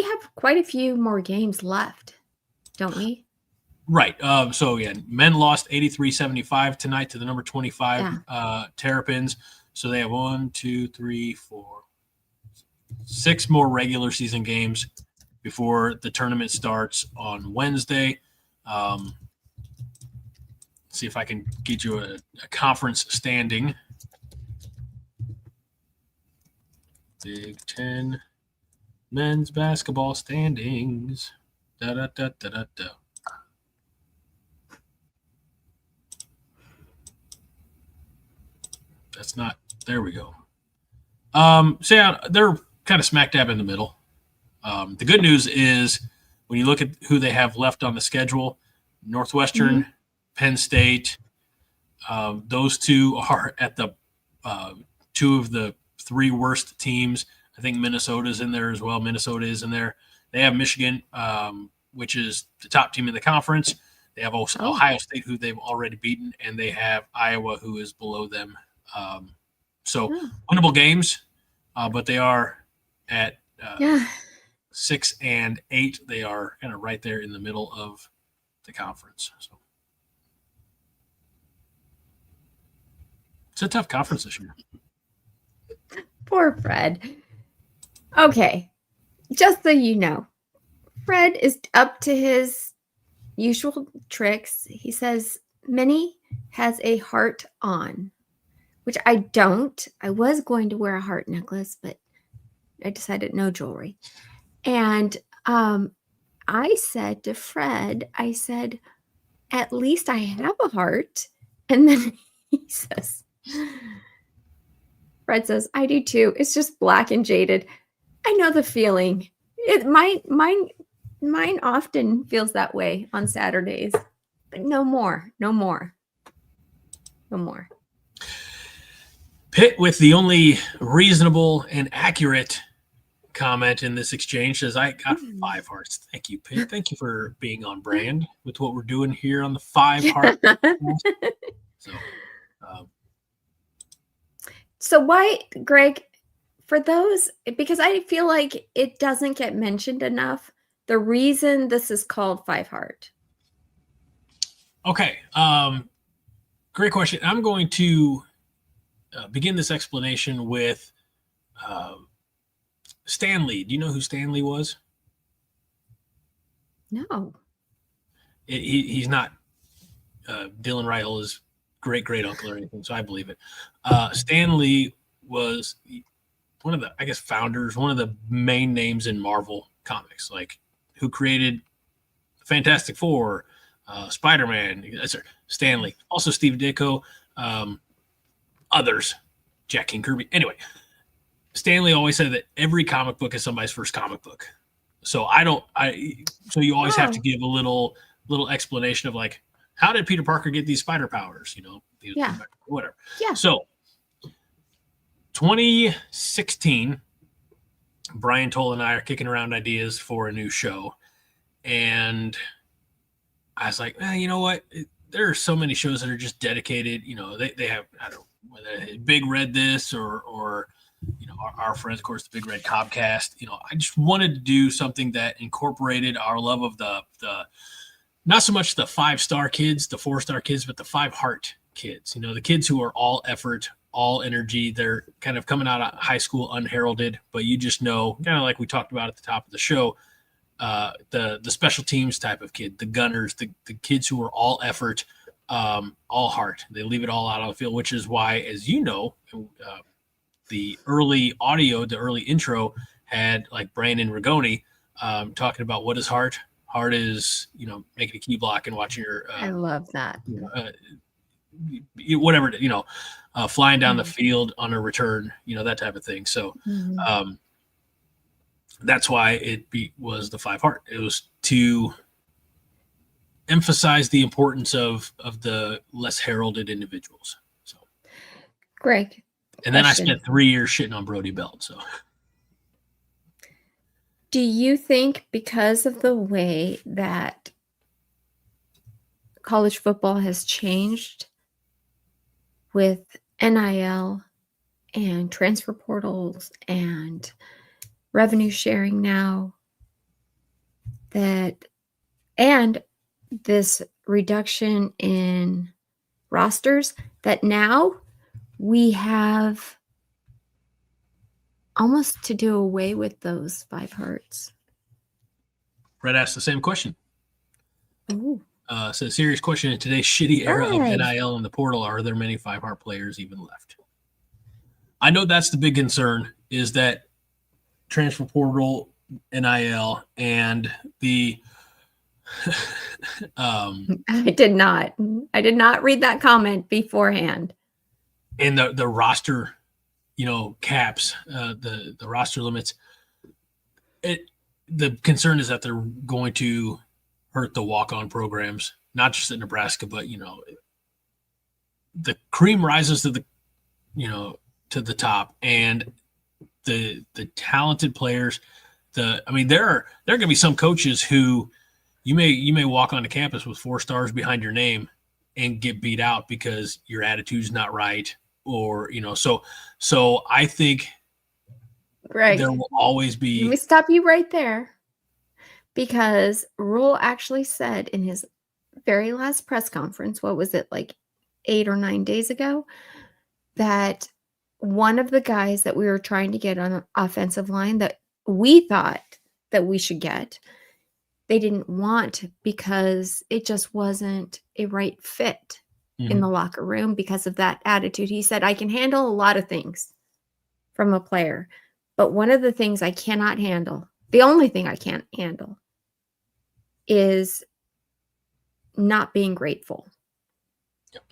have quite a few more games left, don't we? Right. So yeah, men lost 83-75 tonight to the number 25 Terrapins. So they have 6 more regular season games before the tournament starts on Wednesday. See if I can get you a conference standing. Big Ten men's basketball standings. Da-da-da-da-da-da. That's not – there we go. So, yeah, they're kind of smack dab in the middle. The good news is when you look at who they have left on the schedule, Northwestern, Penn State, those two are at the 2 of the 3 worst teams. I think Minnesota's in there as well. Minnesota is in there. They have Michigan, which is the top team in the conference. They have Ohio State, who they've already beaten, and they have Iowa, who is below them. Winnable games, but they are at 6 and 8. They are kind of right there in the middle of the conference. So it's a tough conference this year. Poor Fred. Okay, just so you know, Fred is up to his usual tricks. He says Minnie has a heart on, which I don't. I was going to wear a heart necklace, but I decided no jewelry. And I said to Fred, at least I have a heart. And then Fred says, I do too. It's just black and jaded. I know the feeling. Mine often feels that way on Saturdays, but no more. Pitt with the only reasonable and accurate comment in this exchange says, I got 5 hearts. Thank you, Pitt. Thank you for being on brand with what we're doing here on the 5 heart. So why, Greg, for those, because I feel like it doesn't get mentioned enough, the reason this is called 5 heart. Okay. Great question. I'm going to begin this explanation with Stanley. Do you know who Stanley was? No. He's not Dylan Reihel's great uncle or anything, so I believe it. Stanley was one of the, I guess, founders, one of the main names in Marvel Comics, like who created Fantastic Four, Spider-Man, Stanley, also Steve Ditko, others, Jack King Kirby. Anyway, Stanley always said that every comic book is somebody's first comic book. So so you always have to give a little explanation of like, how did Peter Parker get these spider powers? Whatever. Yeah. So 2016, Brian Toll and I are kicking around ideas for a new show. And I was like, you know what? There are so many shows that are just dedicated. They have, I don't know, whether Big Red this or our friends, of course, the Big Red Cobcast. I just wanted to do something that incorporated our love of the not so much the 5-star kids, the 4-star kids, but the 5-heart kids. The kids who are all effort, all energy. They're kind of coming out of high school unheralded, but you just know, kind of like we talked about at the top of the show, the special teams type of kid, the gunners, the kids who are all effort, all heart. They leave it all out on the field, which is why, as you know, the early audio, the early intro had like Brandon Rigoni talking about what is heart. Heart is, making a key block and watching your. I love that. Whatever, flying down the field on a return, that type of thing. So that's why it was the 5 heart. It was to emphasize the importance of the less heralded individuals. So, Greg. And then I spent 3 years shitting on Brody Belt. So, do you think because of the way that college football has changed with NIL and transfer portals and revenue sharing now, and this reduction in rosters, that now we have almost to do away with those 5 hearts? Brett asked the same question. Ooh. So serious question. In today's shitty era of NIL and the portal, are there many 5-heart players even left? I know that's the big concern, is that transfer portal, NIL, and the I did not read that comment beforehand. And the roster, caps, the roster limits. The concern is that they're going to hurt the walk-on programs, not just at Nebraska, but the cream rises to the top, and the talented players. There are going to be some coaches who you may walk onto campus with 4 stars behind your name and get beat out because your attitude's not right, or so I think there will always be. Let me stop you right there, because Rule actually said in his very last press conference, what was it, like 8 or 9 days ago, that one of the guys that we were trying to get on an offensive line that we thought that we should get, they didn't want because it just wasn't a right fit in the locker room because of that attitude. He said, I can handle a lot of things from a player, but one of the things I cannot handle, the only thing I can't handle, is not being grateful. Yep.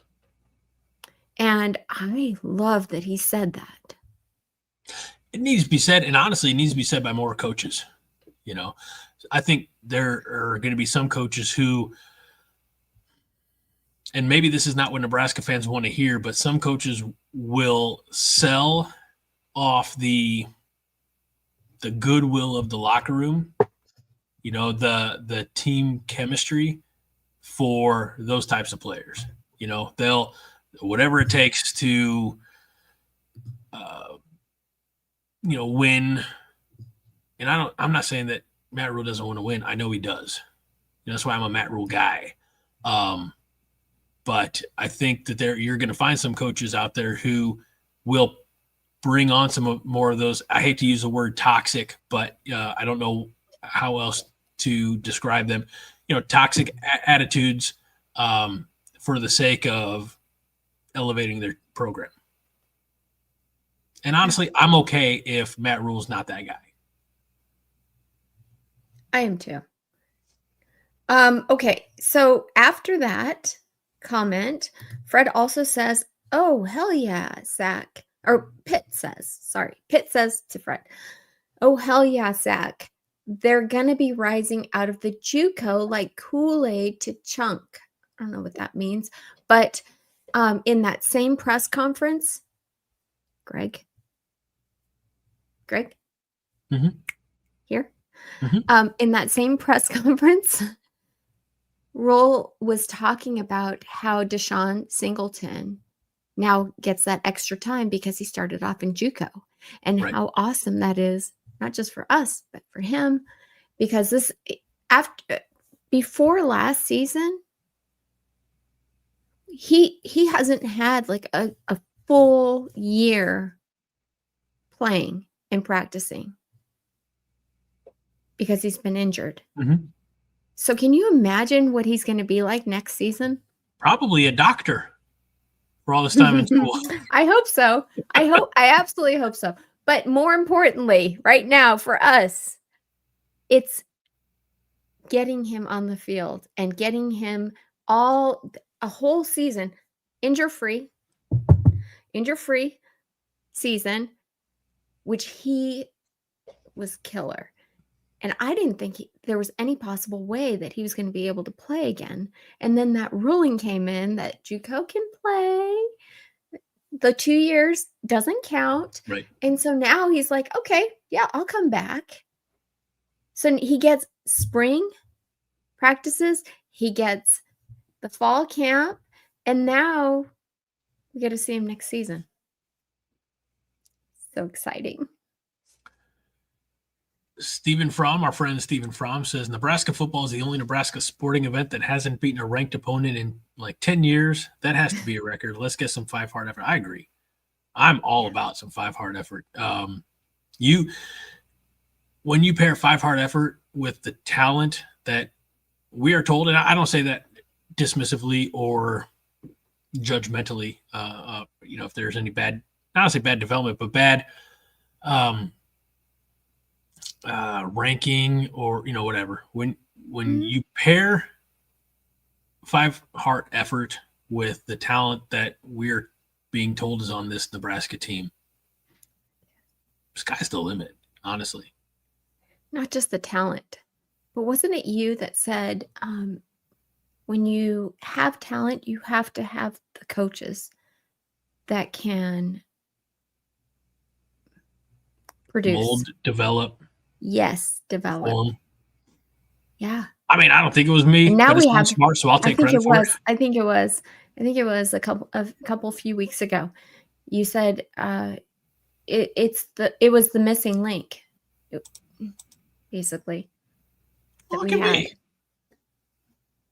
And I love that he said that. It needs to be said, and honestly, it needs to be said by more coaches. I think there are going to be some coaches who, and maybe this is not what Nebraska fans want to hear, but some coaches will sell off the the goodwill of the locker room, the team chemistry for those types of players. They'll whatever it takes to win. And I'm not saying that Matt Rule doesn't want to win. I know he does. That's why I'm a Matt Rule guy. But I think that you're going to find some coaches out there who will bring on some more of those. I hate to use the word toxic, but I don't know how else to describe them. Toxic attitudes for the sake of elevating their program. And honestly, I'm okay if Matt Rule's not that guy. I am too. Okay, so after that comment, Fred also says, "Oh, hell yeah, Zach." Or Pitt says to Fred, "Oh, hell yeah, Zach. They're going to be rising out of the JUCO like Kool-Aid to chunk." I don't know what that means. But in that same press conference, Greg? Mm-hmm. Here? Mm-hmm. In that same press conference, Roll was talking about how Deshaun Singleton now gets that extra time because he started off in JUCO, and how awesome that is, not just for us, but for him, because before last season, he hasn't had like a full year playing and practicing because he's been injured. Mm-hmm. So can you imagine what he's going to be like next season? Probably a doctor for all this time in school. I hope so. I absolutely hope so. But more importantly, right now for us, it's getting him on the field and getting him a whole season injury-free season, which he was killer. And I didn't think there was any possible way that he was going to be able to play again. And then that ruling came in that JUCO can play. The 2 years doesn't count. Right. And so now he's like, okay, yeah, I'll come back. So he gets spring practices. He gets the fall camp. And now we get to see him next season. So exciting. Our friend Stephen Fromm says Nebraska football is the only Nebraska sporting event that hasn't beaten a ranked opponent in like 10 years. That has to be a record. Let's get some 5-hard effort. I agree. I'm all about some 5-hard effort. When you pair 5-hard effort with the talent that we are told, and I don't say that dismissively or judgmentally, if there's any bad, I don't say bad development, but bad ranking or whatever. When you pair 5-hard effort with the talent that we're being told is on this Nebraska team, sky's the limit, honestly. Not just the talent, but wasn't it you that said when you have talent, you have to have the coaches that can produce, mold, develop. Yes, develop. Form. Yeah. I mean, I don't think it was me. And now we have smart, so I'll take credit for it. I think it was a couple few weeks ago. You said it was the missing link, basically. Look at me.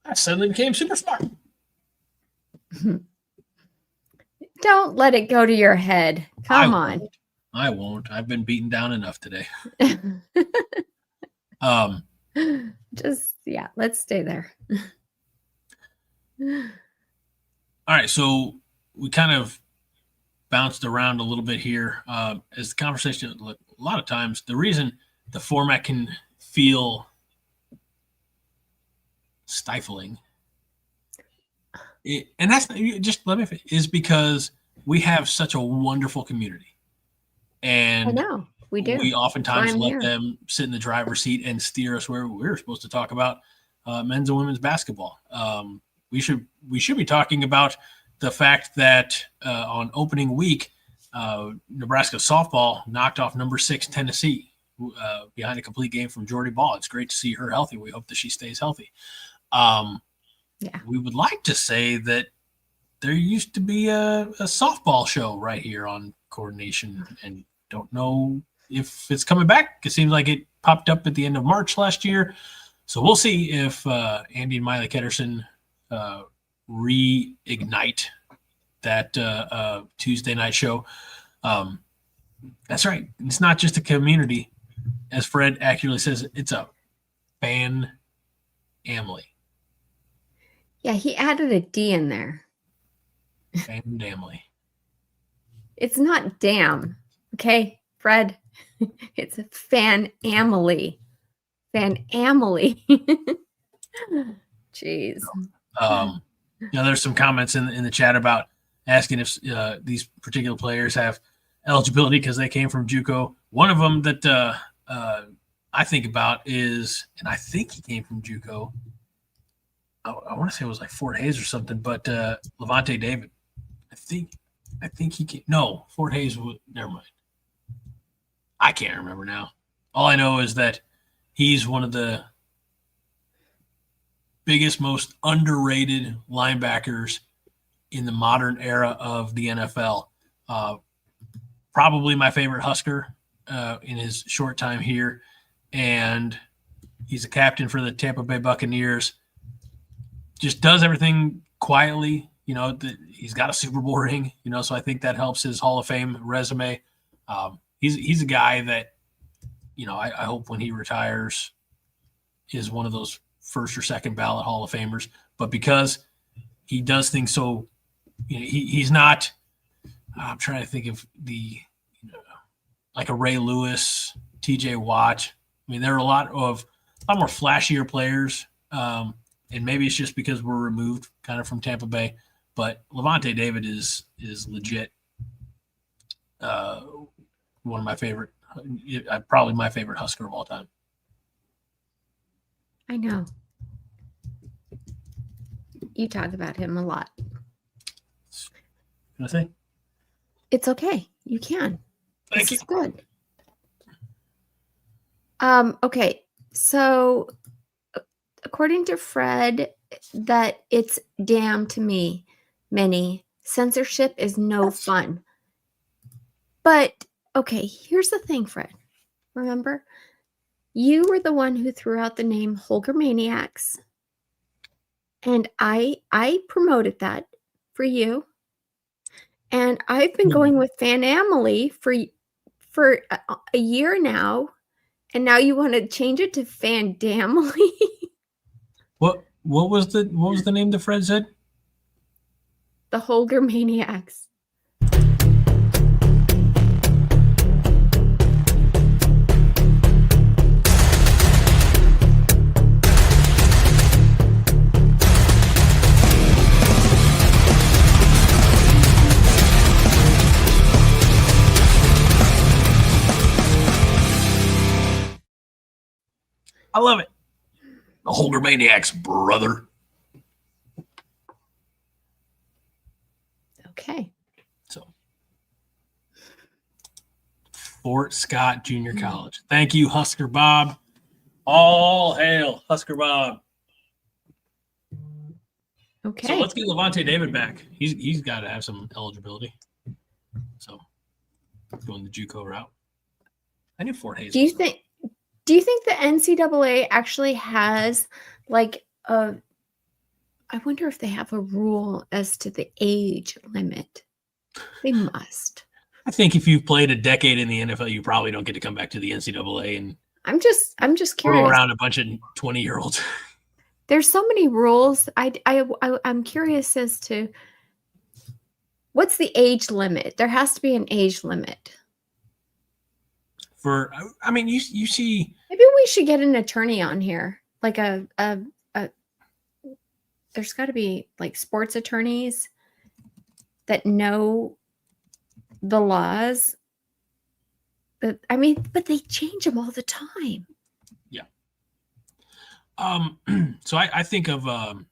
I suddenly became super smart. Don't let it go to your head. Come on. I won't. I've been beaten down enough today. Let's stay there. All right, so we kind of bounced around a little bit here. As the conversation, a lot of times, the reason the format can feel stifling, and that's just is because we have such a wonderful community. And I know we do. We oftentimes let them sit in the driver's seat and steer us where we're supposed to talk about men's and women's basketball. We should be talking about the fact that on opening week, Nebraska softball knocked off number 6 Tennessee behind a complete game from Jordy Ball. It's great to see her healthy. We hope that she stays healthy. We would like to say that there used to be a softball show right here on Coordination, and don't know if it's coming back. It seems like it popped up at the end of March last year. So we'll see if Andy and Miley Ketterson reignite that Tuesday night show. That's right. It's not just a community. As Fred accurately says, it's a fan family. Yeah, he added a D in there. Fan family. It's not damn. Okay, Fred. It's a fan family. Fan family. Jeez. There's some comments in the chat about asking if these particular players have eligibility because they came from JUCO. One of them that I think about is, and I think he came from JUCO. I want to say it was like Fort Hays or something, but Levante David. I think he came. No, Fort Hays. Never mind. I can't remember now. All I know is that he's one of the biggest, most underrated linebackers in the modern era of the NFL. Probably my favorite Husker in his short time here. And he's a captain for the Tampa Bay Buccaneers. Just does everything quietly. He's got a Super Bowl ring, so I think that helps his Hall of Fame resume. He's a guy that, I hope when he retires is one of those first or second ballot Hall of Famers. But because he does things so, he's not, I'm trying to think of like a Ray Lewis, TJ Watt. I mean, there are a lot more flashier players. And maybe it's just because we're removed kind of from Tampa Bay. But Levante David is legit one of my favorite, probably my favorite Husker of all time. I know. You talk about him a lot. Can I say? It's okay. You can. Thank you. It's good. Okay. So according to Fred, that it's damn to me, Minnie. Censorship is no fun. But okay, here's the thing, Fred. Remember, you were the one who threw out the name Holgermaniacs, and I promoted that for you. And I've been going with Fan Family for a year now, and now you want to change it to Fan Family. What was the name that Fred said? The Holgermaniacs. I love it. The Holgermaniacs, brother. Okay. So, Fort Scott Junior College. Thank you, Husker Bob. All hail, Husker Bob. Okay. So let's get Levante David back. He's got to have some eligibility. So, going the JUCO route. I knew Fort Hays. Do you think the NCAA actually has like I wonder if they have a rule as to the age limit. They must. I think if you've played a decade in the NFL, you probably don't get to come back to the NCAA and I'm just curious. Throw around a bunch of 20-year-olds. There's so many rules. I'm curious as to what's the age limit. There has to be an age limit. You see. Maybe we should get an attorney on here, like there's got to be like sports attorneys that know the laws. But they change them all the time. Yeah. So I think of like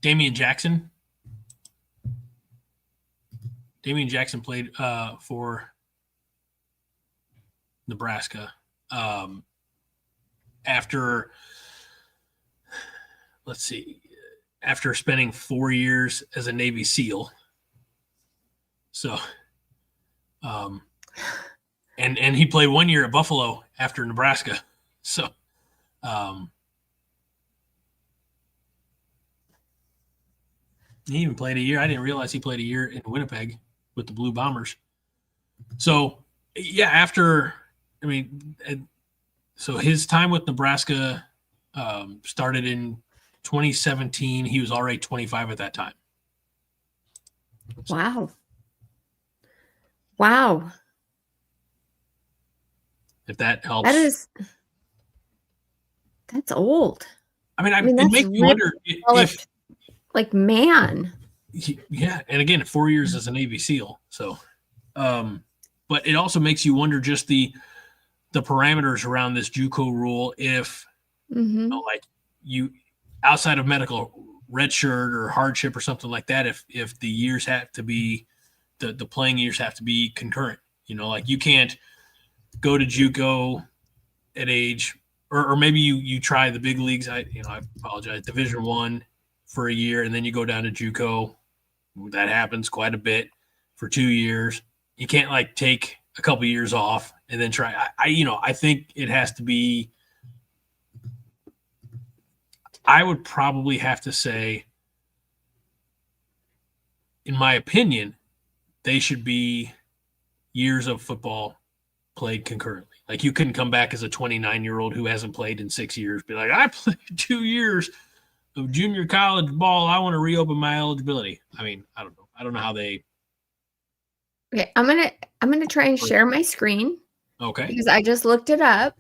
Damian Jackson. Damian Jackson played for Nebraska after, let's see, after spending 4 years as a Navy SEAL. So, and he played 1 year at Buffalo after Nebraska. So, he even played a year. I didn't realize he played a year in Winnipeg with the Blue Bombers. So, yeah, so his time with Nebraska started in 2017. He was already 25 at that time. Wow. Wow. If that helps. That's old. I mean, it makes you wonder if, like, man. Yeah, and again, 4 years as a Navy SEAL. So, but it also makes you wonder just the parameters around this JUCO rule. If like you outside of medical red shirt or hardship or something like that, if the years have to be the playing years have to be concurrent. Like you can't go to JUCO at age, or maybe you try the big leagues. I apologize, Division I for a year, and then you go down to JUCO. That happens quite a bit for 2 years. You can't like take a couple of years off and then try. I think it has to be. I would probably have to say, in my opinion, they should be years of football played concurrently. Like you couldn't come back as a 29-year-old who hasn't played in 6 years, be like, I played 2 years of junior college ball. I want to reopen my eligibility. I mean, I don't know. I don't know how they. Okay, I'm gonna try and share my screen. Okay. Because I just looked it up.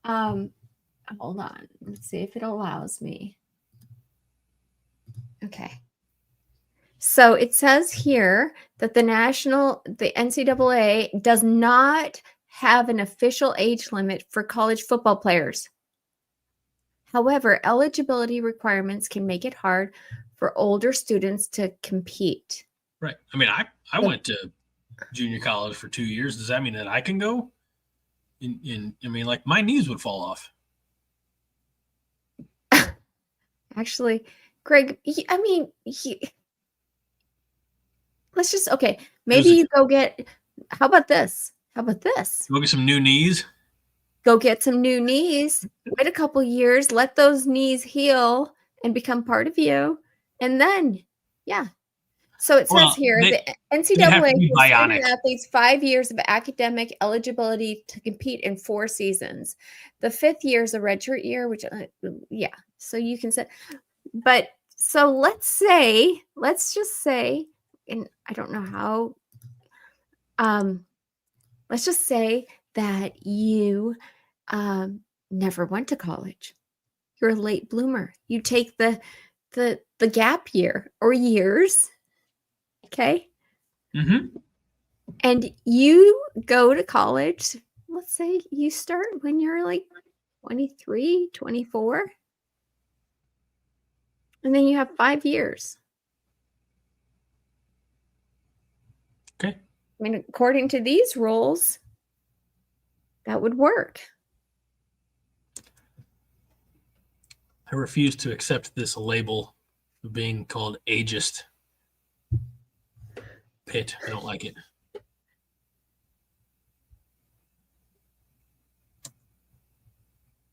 Hold on. Let's see if it allows me. Okay. So it says here that the NCAA does not have an official age limit for college football players. However, eligibility requirements can make it hard for older students to compete. Right. I mean, I went to junior college for 2 years. Does that mean that I can go? I mean, like my knees would fall off. Actually, Greg, let's just, okay, maybe you go get, how about this? Go get some new knees. Go get some new knees. Wait a couple years, let those knees heal and become part of you. And then, yeah. So it says here, the NCAA gives student athletes 5 years of academic eligibility to compete in 4 seasons. The 5th year is a redshirt year, which, yeah. So you can say, but so let's just say, and I don't know how, let's just say that you never went to college. You're a late bloomer. You take the gap year or years. Okay. Mm-hmm. And you go to college. Let's say you start when you're like 23, 24. And then you have 5 years. Okay. I mean, according to these rules, that would work. I refuse to accept this label of being called ageist. Pitt. I don't like it.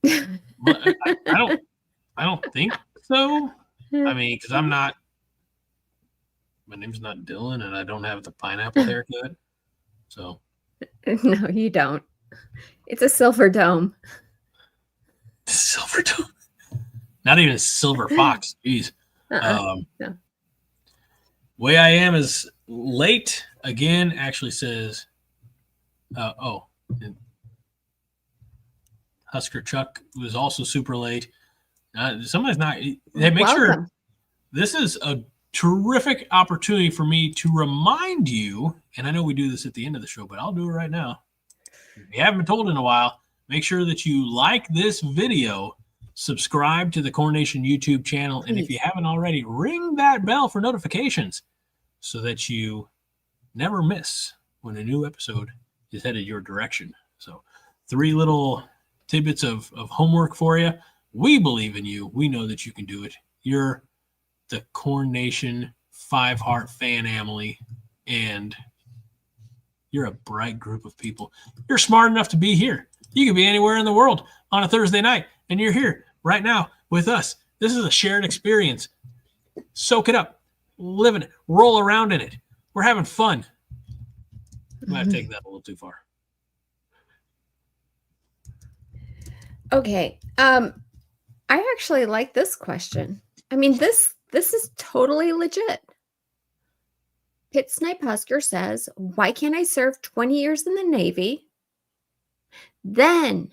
I don't think so. I mean, because my name's not Dylan, and I don't have the pineapple haircut. So. No, you don't. It's a silver dome. Silver dome. Not even a silver fox. Jeez. No. Way I am is late again. Actually says, Husker Chuck was also super late. Somebody's not. Hey, make sure this is a terrific opportunity for me to remind you. And I know we do this at the end of the show, but I'll do it right now. If you haven't been told in a while, make sure that you like this video, subscribe to the Coronation YouTube channel, and if you haven't already, ring that bell for notifications so that you never miss when a new episode is headed your direction. So 3 little tidbits of homework for you. We believe in you. We know that you can do it. You're the Corn Nation 5-heart fan family, and you're a bright group of people. You're smart enough to be here. You could be anywhere in the world on a Thursday night, and you're here right now with us. This is a shared experience. Soak it up. Live in it. Roll around in it. We're having fun. I might have taken that a little too far. Okay. I actually like this question. I mean, this is totally legit. Pit Snipe Husker says, why can't I serve 20 years in the Navy, then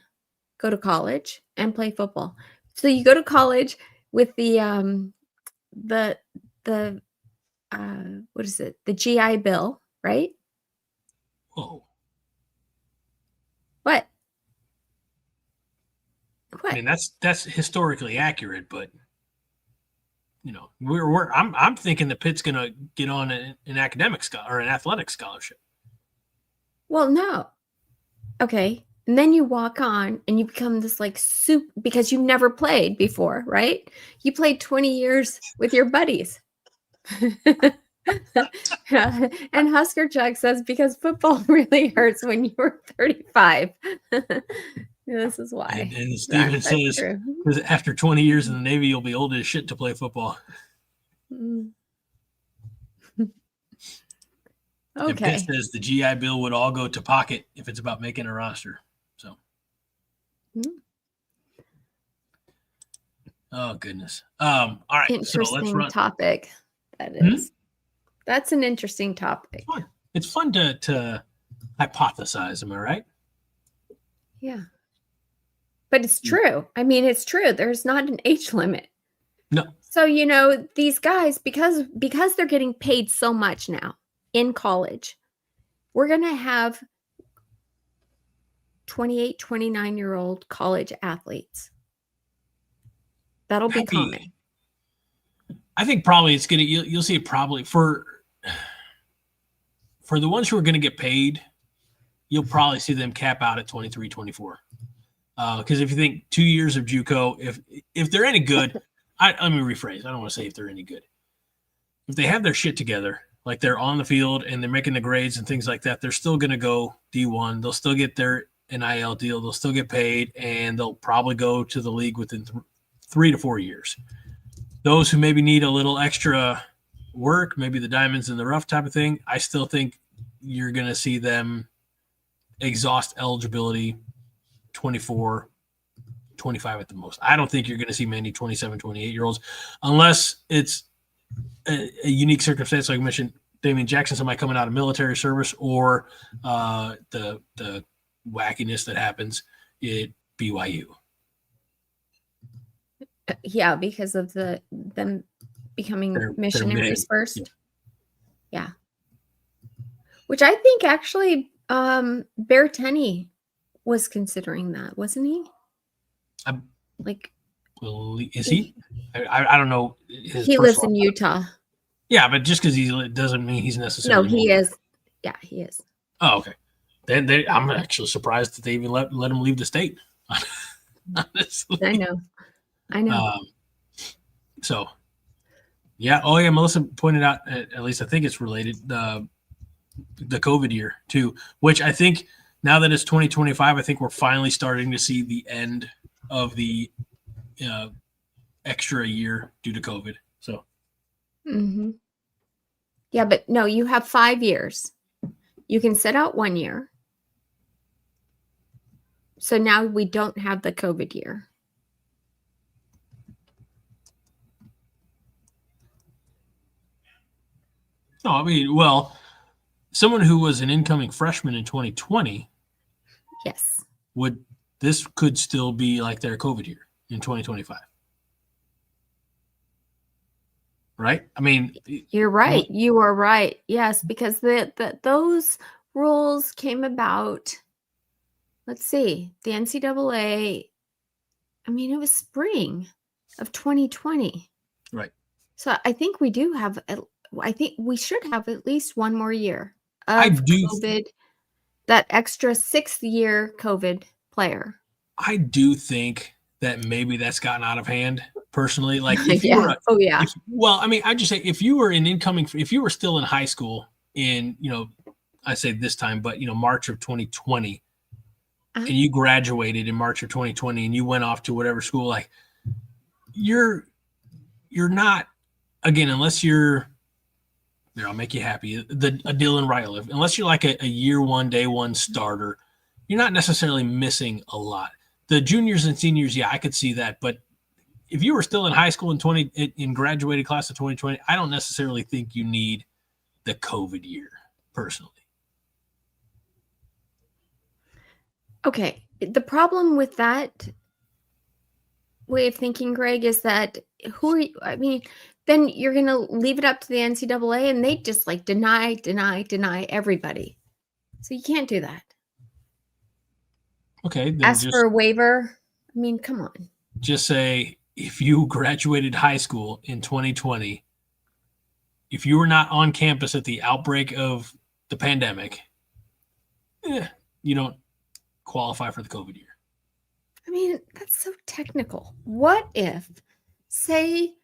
go to college and play football? So you go to college with the what is it? The GI Bill, right? Whoa. What? I mean, that's historically accurate, but you know, I'm thinking the Pitt's going to get on an academic or an athletic scholarship. Well, no. Okay. And then you walk on and you become this like soup because you never played before, right? You played 20 years with your buddies. And Husker Chuck says, because football really hurts when you're 35. This is why. And Steven says, because after 20 years in the Navy, you'll be old as shit to play football. Okay. And Pitt says the GI Bill would all go to pocket if it's about making a roster. So. Oh, goodness. All right. Interesting topic. That is. That's an interesting topic. It's fun to hypothesize. Am I right? Yeah. But it's true. I mean, it's true. There's not an age limit. No. So, you know, these guys, because they're getting paid so much now in college, we're going to have 28, 29-year-old college athletes. That'll be common. I think probably it's going to, you'll see it probably for the ones who are going to get paid, you'll probably see them cap out at 23, 24. Because if you think 2 years of JUCO, if they're any good, let me rephrase. I don't want to say if they're any good. If they have their shit together, like they're on the field and they're making the grades and things like that, they're still going to go D1. They'll still get their NIL deal. They'll still get paid, and they'll probably go to the league within 3 to 4 years. Those who maybe need a little extra work, maybe the diamonds in the rough type of thing, I still think you're going to see them exhaust eligibility 24, 25 at the most. I don't think you're going to see many 27, 28-year-olds unless it's a unique circumstance. Like I mentioned, Damian Jackson, somebody coming out of military service, or the wackiness that happens at BYU. Yeah, because of them becoming missionaries first. Yeah. Which I think actually Bear Tenney was considering that, wasn't he? Is he? I don't know. He lives in Utah. Yeah, but just because he doesn't mean he's necessarily. No, he is. Yeah, he is. Oh, okay. Then I'm actually surprised that they even let him leave the state. Honestly. I know. So, yeah. Oh, yeah. Melissa pointed out, at least I think it's related, the COVID year too, which I think now that it's 2025, I think we're finally starting to see the end of the extra year due to COVID. So. Mm-hmm. Yeah, but no, you have 5 years. You can sit out 1 year. So now we don't have the COVID year. No, I mean, well, someone who was an incoming freshman in 2020, yes, this could still be like their COVID year in 2025, right? I mean, you're right. You are right. Yes, because those rules came about. Let's see, the NCAA. I mean, it was spring of 2020, right? So I think we do have. I think we should have at least 1 more year of COVID, that extra 6th year COVID player. I do think that maybe that's gotten out of hand personally. Like if you Yeah. were, Oh, yeah. I mean, I just say if you were if you were still in high school in, I say this time, but March of 2020, and you graduated in March of 2020 and you went off to whatever school, like you're not, again, unless you're, I'll make you happy, a Dylan Riley, unless you're like a year one, day one starter, you're not necessarily missing a lot. The juniors and seniors, yeah, I could see that. But if you were still in high school in graduated class of 2020, I don't necessarily think you need the COVID year, personally. Okay. The problem with that way of thinking, Greg, is that then you're going to leave it up to the NCAA and they just like deny everybody. So you can't do that. Okay. Then Ask for a waiver. I mean, come on. Just say if you graduated high school in 2020, if you were not on campus at the outbreak of the pandemic, you don't qualify for the COVID year. I mean, that's so technical. What if, say,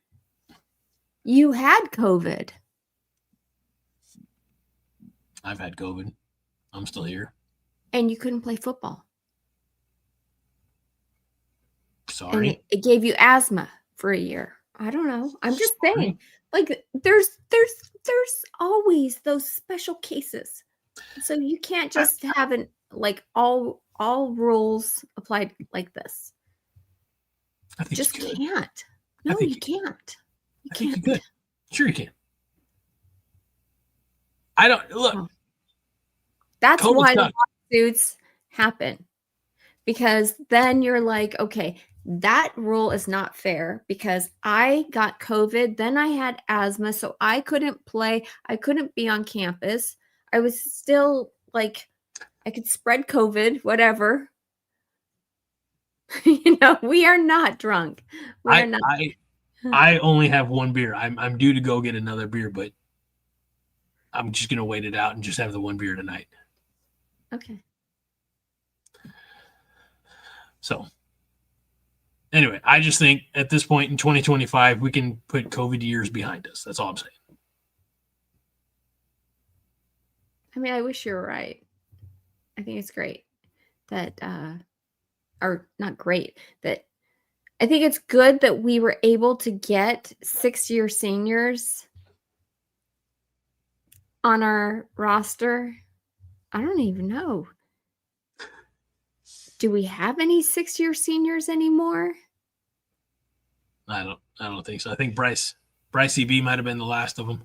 you had COVID? I've had COVID. I'm still here. And you couldn't play football. Sorry. And it gave you asthma for a year. I don't know. I'm just saying, like, there's always those special cases. So you can't just have all rules applied like this. I think just you could. can't. No, you can't. I think you could. Sure you can. I don't look. That's why lawsuits happen. Because then you're like, okay, that rule is not fair because I got COVID, then I had asthma, so I couldn't play. I couldn't be on campus. I was still like, I could spread COVID, whatever. We are not drunk. I only have one beer. I'm due to go get another beer, but I'm just gonna wait it out and just have the one beer tonight. Okay. So anyway, I just think at this point in 2025, we can put COVID years behind us. That's all I'm saying. I mean, I wish you were right. I think it's great that, or not great, that I think it's good that we were able to get 6-year seniors on our roster. I don't even know. Do we have any 6-year seniors anymore? I don't think so. I think Bryce EB might have been the last of them.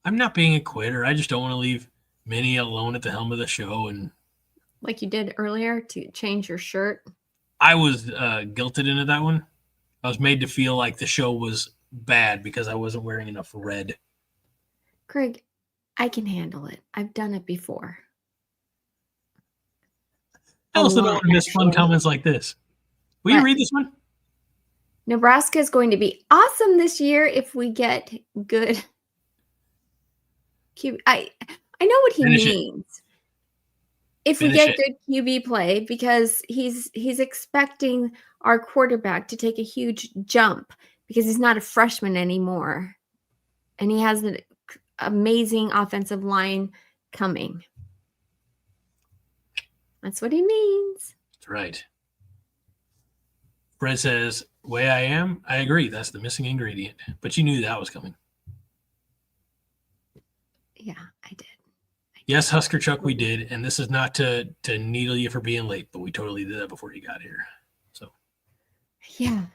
I'm not being a quitter. I just don't want to leave Minnie alone at the helm of the show. And like you did earlier to change your shirt. I was guilted into that one. I was made to feel like the show was bad because I wasn't wearing enough red. Craig, I can handle it. I've done it before. I also don't want to miss fun comments like this. Will you read this one? Nebraska is going to be awesome this year if we get good QB. I know what he means. If we get good QB play, because he's expecting our quarterback to take a huge jump because he's not a freshman anymore. And he has an amazing offensive line coming. That's what he means. That's right. Fred says, way I am, I agree. That's the missing ingredient. But you knew that was coming. Yeah, I did. Yes, Husker Chuck, we did. And this is not to needle you for being late, but we totally did that before you got here. So, yeah.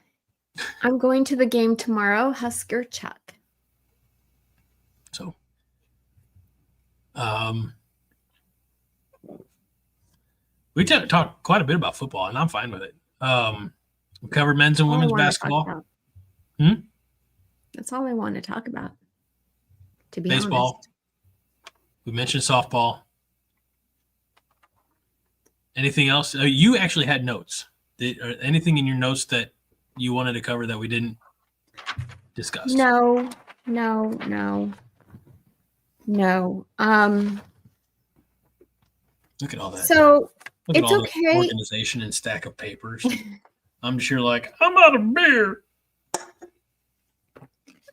I'm going to the game tomorrow, Husker Chuck. So, we talked quite a bit about football, and I'm fine with it. We covered men's and women's basketball. That's all I want to talk about, to be baseball. honest. We mentioned softball. Anything else? You actually had notes. Anything in your notes that you wanted to cover that we didn't discuss? No. Look at all that. So Look at it's all the okay. organization and stack of papers. I'm sure like, I'm out of beer.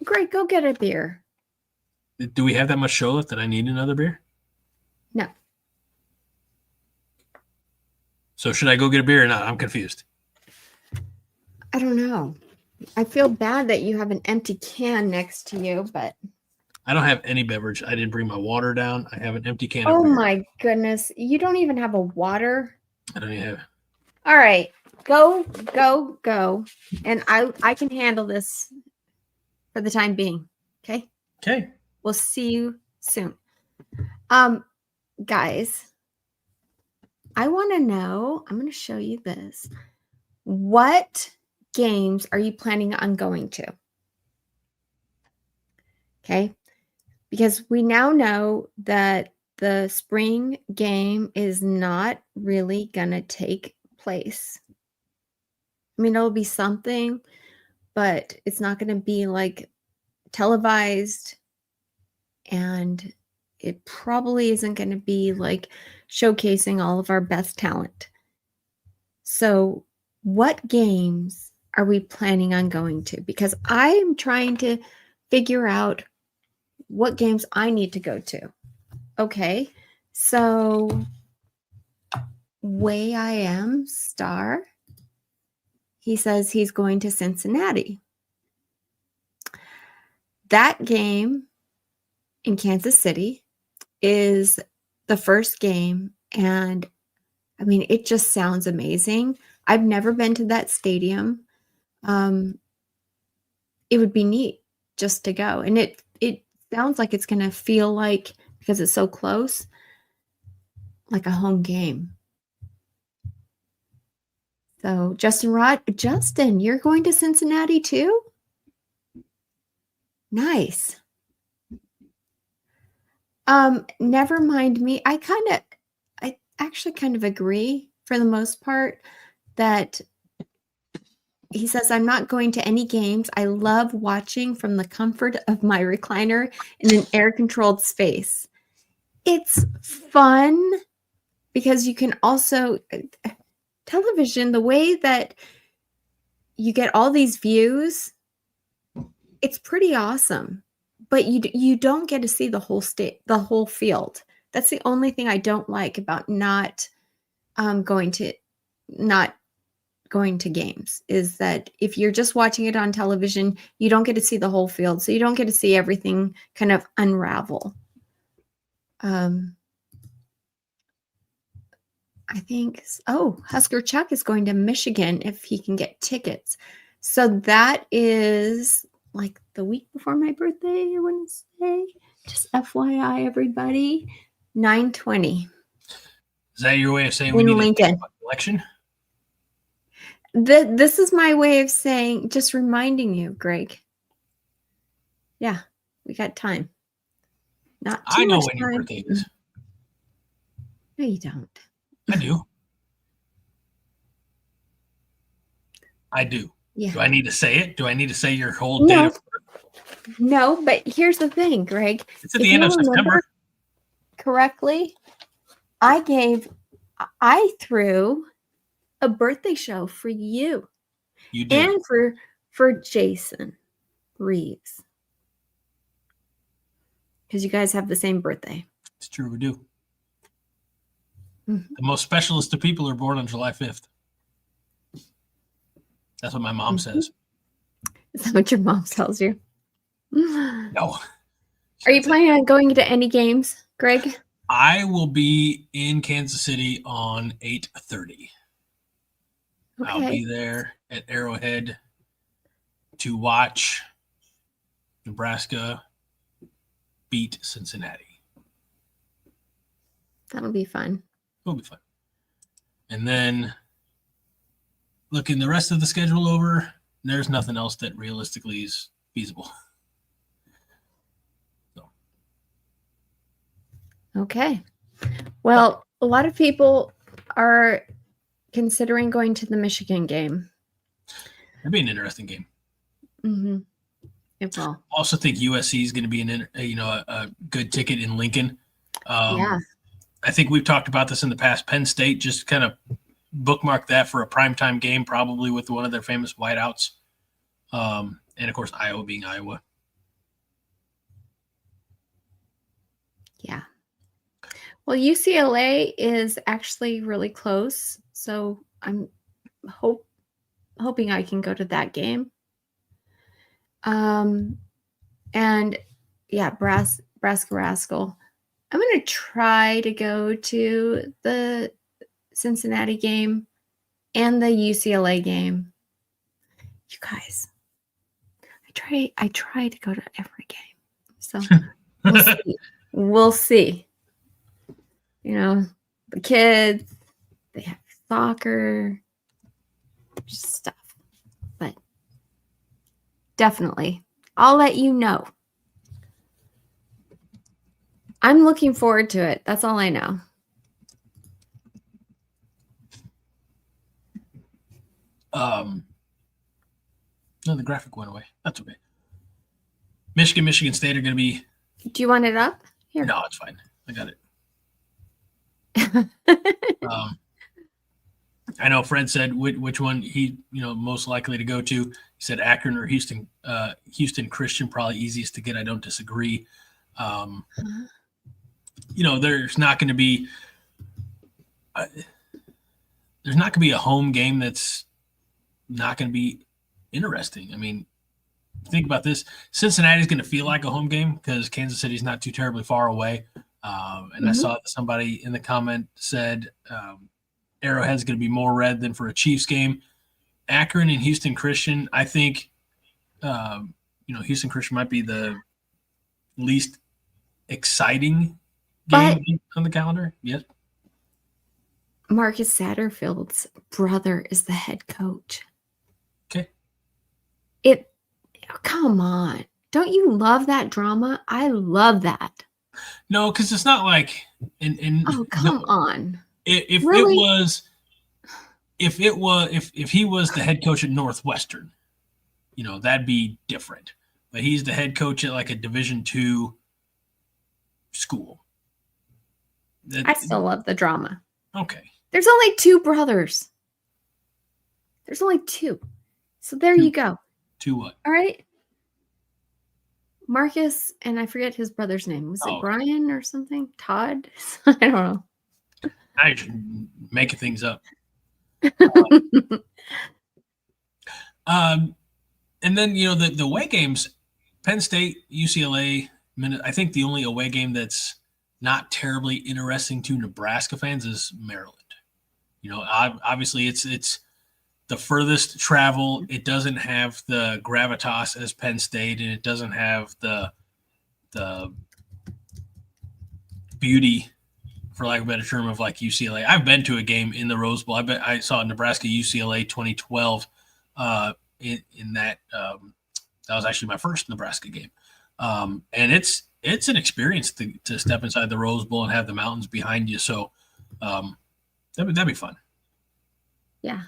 Great, go get a beer. Do we have that much show left that I need another beer? No. So should I go get a beer or not? I'm confused. I don't know. I feel bad that you have an empty can next to you, but I don't have any beverage. I didn't bring my water down. I have an empty can oh of beer. my goodness. You don't even have a water. I don't even have. All right. Go. And I can handle this for the time being. Okay? Okay. We'll see you soon. Guys, I want to know, I'm going to show you this. What games are you planning on going to? Okay? Because we now know that the spring game is not really going to take place. I mean, it'll be something, but it's not going to be like televised, and it probably isn't going to be like showcasing all of our best talent. So, what games are we planning on going to? Because I'm trying to figure out what games I need to go to. Okay, so Way I Am Star, he says he's going to Cincinnati. That game in Kansas City is the first game, and I mean, it just sounds amazing. I've never been to that stadium. It would be neat just to go, and it sounds like it's going to feel like, because it's so close, like a home game. So Justin, you're going to Cincinnati too? Nice. Never mind me. I actually kind of agree for the most part that he says, I'm not going to any games. I love watching from the comfort of my recliner in an air-controlled space. It's fun because you can also, television, the way that you get all these views, it's pretty awesome. But you don't get to see the whole field. That's the only thing I don't like about not going to games, is that if you're just watching it on television, you don't get to see the whole field. So you don't get to see everything kind of unravel. I think, Husker Chuck is going to Michigan if he can get tickets. So that is like the week before my birthday, I want to say. Just FYI, everybody. 9/20. Is that your way of saying we need a collection? This is my way of saying, just reminding you, Greg. Yeah, we got time. Not too I know much when your birthday is. No, you don't. I do. I do. Yeah. Do I need to say it? Do I need to say your whole date of birth? No, but here's the thing, Greg. It's at the end of September. Correctly, I threw a birthday show for you. You did. And for Jason Reeves. Because you guys have the same birthday. It's true, we do. Mm-hmm. The most specialist of people are born on July 5th. That's what my mom says. Is that what your mom tells you? No. Are you planning on going to any games, Greg? I will be in Kansas City on 8/30. Okay. I'll be there at Arrowhead to watch Nebraska beat Cincinnati. That'll be fun. It'll be fun. And then looking the rest of the schedule over, there's nothing else that realistically is feasible. So. Okay. Well, a lot of people are considering going to the Michigan game. That'd be an interesting game. Mm-hmm. It will. I also think USC is going to be a good ticket in Lincoln. Yeah. I think we've talked about this in the past. Penn State, just kind of bookmark that for a primetime game, probably with one of their famous whiteouts. And, of course, Iowa being Iowa. Yeah. Well, UCLA is actually really close, so I'm hoping I can go to that game. And yeah, Nebraska Rascal. I'm going to try to go to the Cincinnati game and the UCLA game. You guys, I try to go to every game. So we'll see. We'll see. You know, the kids, they have soccer, stuff. But definitely, I'll let you know. I'm looking forward to it. That's all I know. No, the graphic went away. That's okay. Michigan State are going to be. Do you want it up? Here. No, it's fine. I got it. I know Fred said which one he most likely to go to. He said Akron or Houston. Houston Christian, probably easiest to get. I don't disagree. There's not going to be a home game that's not going to be interesting. I mean, think about this. Cincinnati's going to feel like a home game because Kansas City's not too terribly far away. And I saw somebody in the comment said Arrowhead's going to be more red than for a Chiefs game. Akron and Houston Christian, I think, Houston Christian might be the least exciting game on the calendar. Yes. Marcus Satterfield's brother is the head coach. Okay. Come on. Don't you love that drama? I love that. No, because it's not like come on. If he was the head coach at Northwestern, that'd be different. But he's the head coach at like a Division II school. I still love the drama. Okay. There's only 2 brothers. There's only 2. So there you go. 2 what? All right. Marcus, and I forget his brother's name. Was it Brian or something? Todd? I don't know. I just making things up. And then, the away games, Penn State, UCLA, I think the only away game that's not terribly interesting to Nebraska fans is Maryland. Obviously it's the furthest travel. It doesn't have the gravitas as Penn State, and it doesn't have the beauty, for lack of a better term, of like UCLA. I've been to a game in the Rose Bowl. I saw Nebraska UCLA 2012 in that. That was actually my first Nebraska game. And it's an experience to step inside the Rose Bowl and have the mountains behind you. So that'd be fun. Yeah.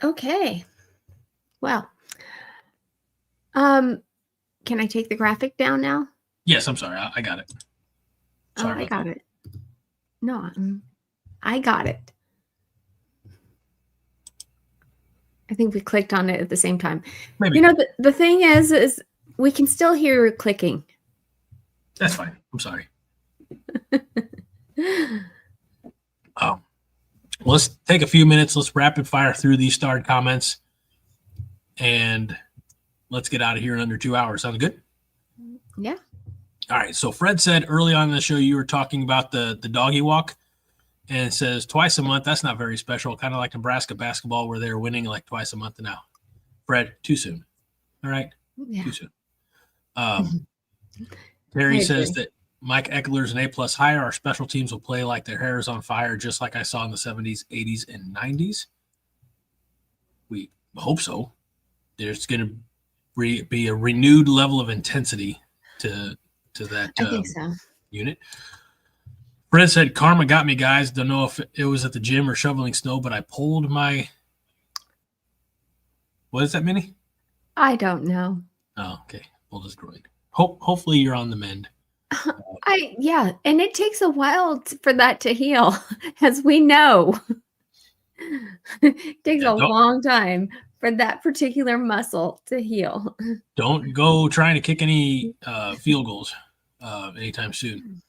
Okay. Well, can I take the graphic down now? Yes, I'm sorry. I got it. Sorry, I got it. No, I got it. I think we clicked on it at the same time. Maybe. The thing is we can still hear clicking. That's fine. I'm sorry. Let's take a few minutes. Let's rapid fire through these starred comments, and let's get out of here in under 2 hours. Sounds good? Yeah. All right. So Fred said early on in the show you were talking about the doggy walk, and it says twice a month. That's not very special. Kind of like Nebraska basketball where they're winning like twice a month now. Fred, too soon. All right. Yeah. Too soon. Terry says that Mike Ekeler's an A+ hire. Our special teams will play like their hair is on fire, just like I saw in the 70s, 80s, and 90s. We hope so. There's going to be a renewed level of intensity to that I think so. unit. Fred said, karma got me, guys. Don't know if it was at the gym or shoveling snow, but I pulled my – what is that, Minnie? I don't know. Oh, okay. Pulled his groin. Hopefully you're on the mend. And it takes a while for that to heal, as we know. It takes a long time for that particular muscle to heal. Don't go trying to kick any field goals anytime soon.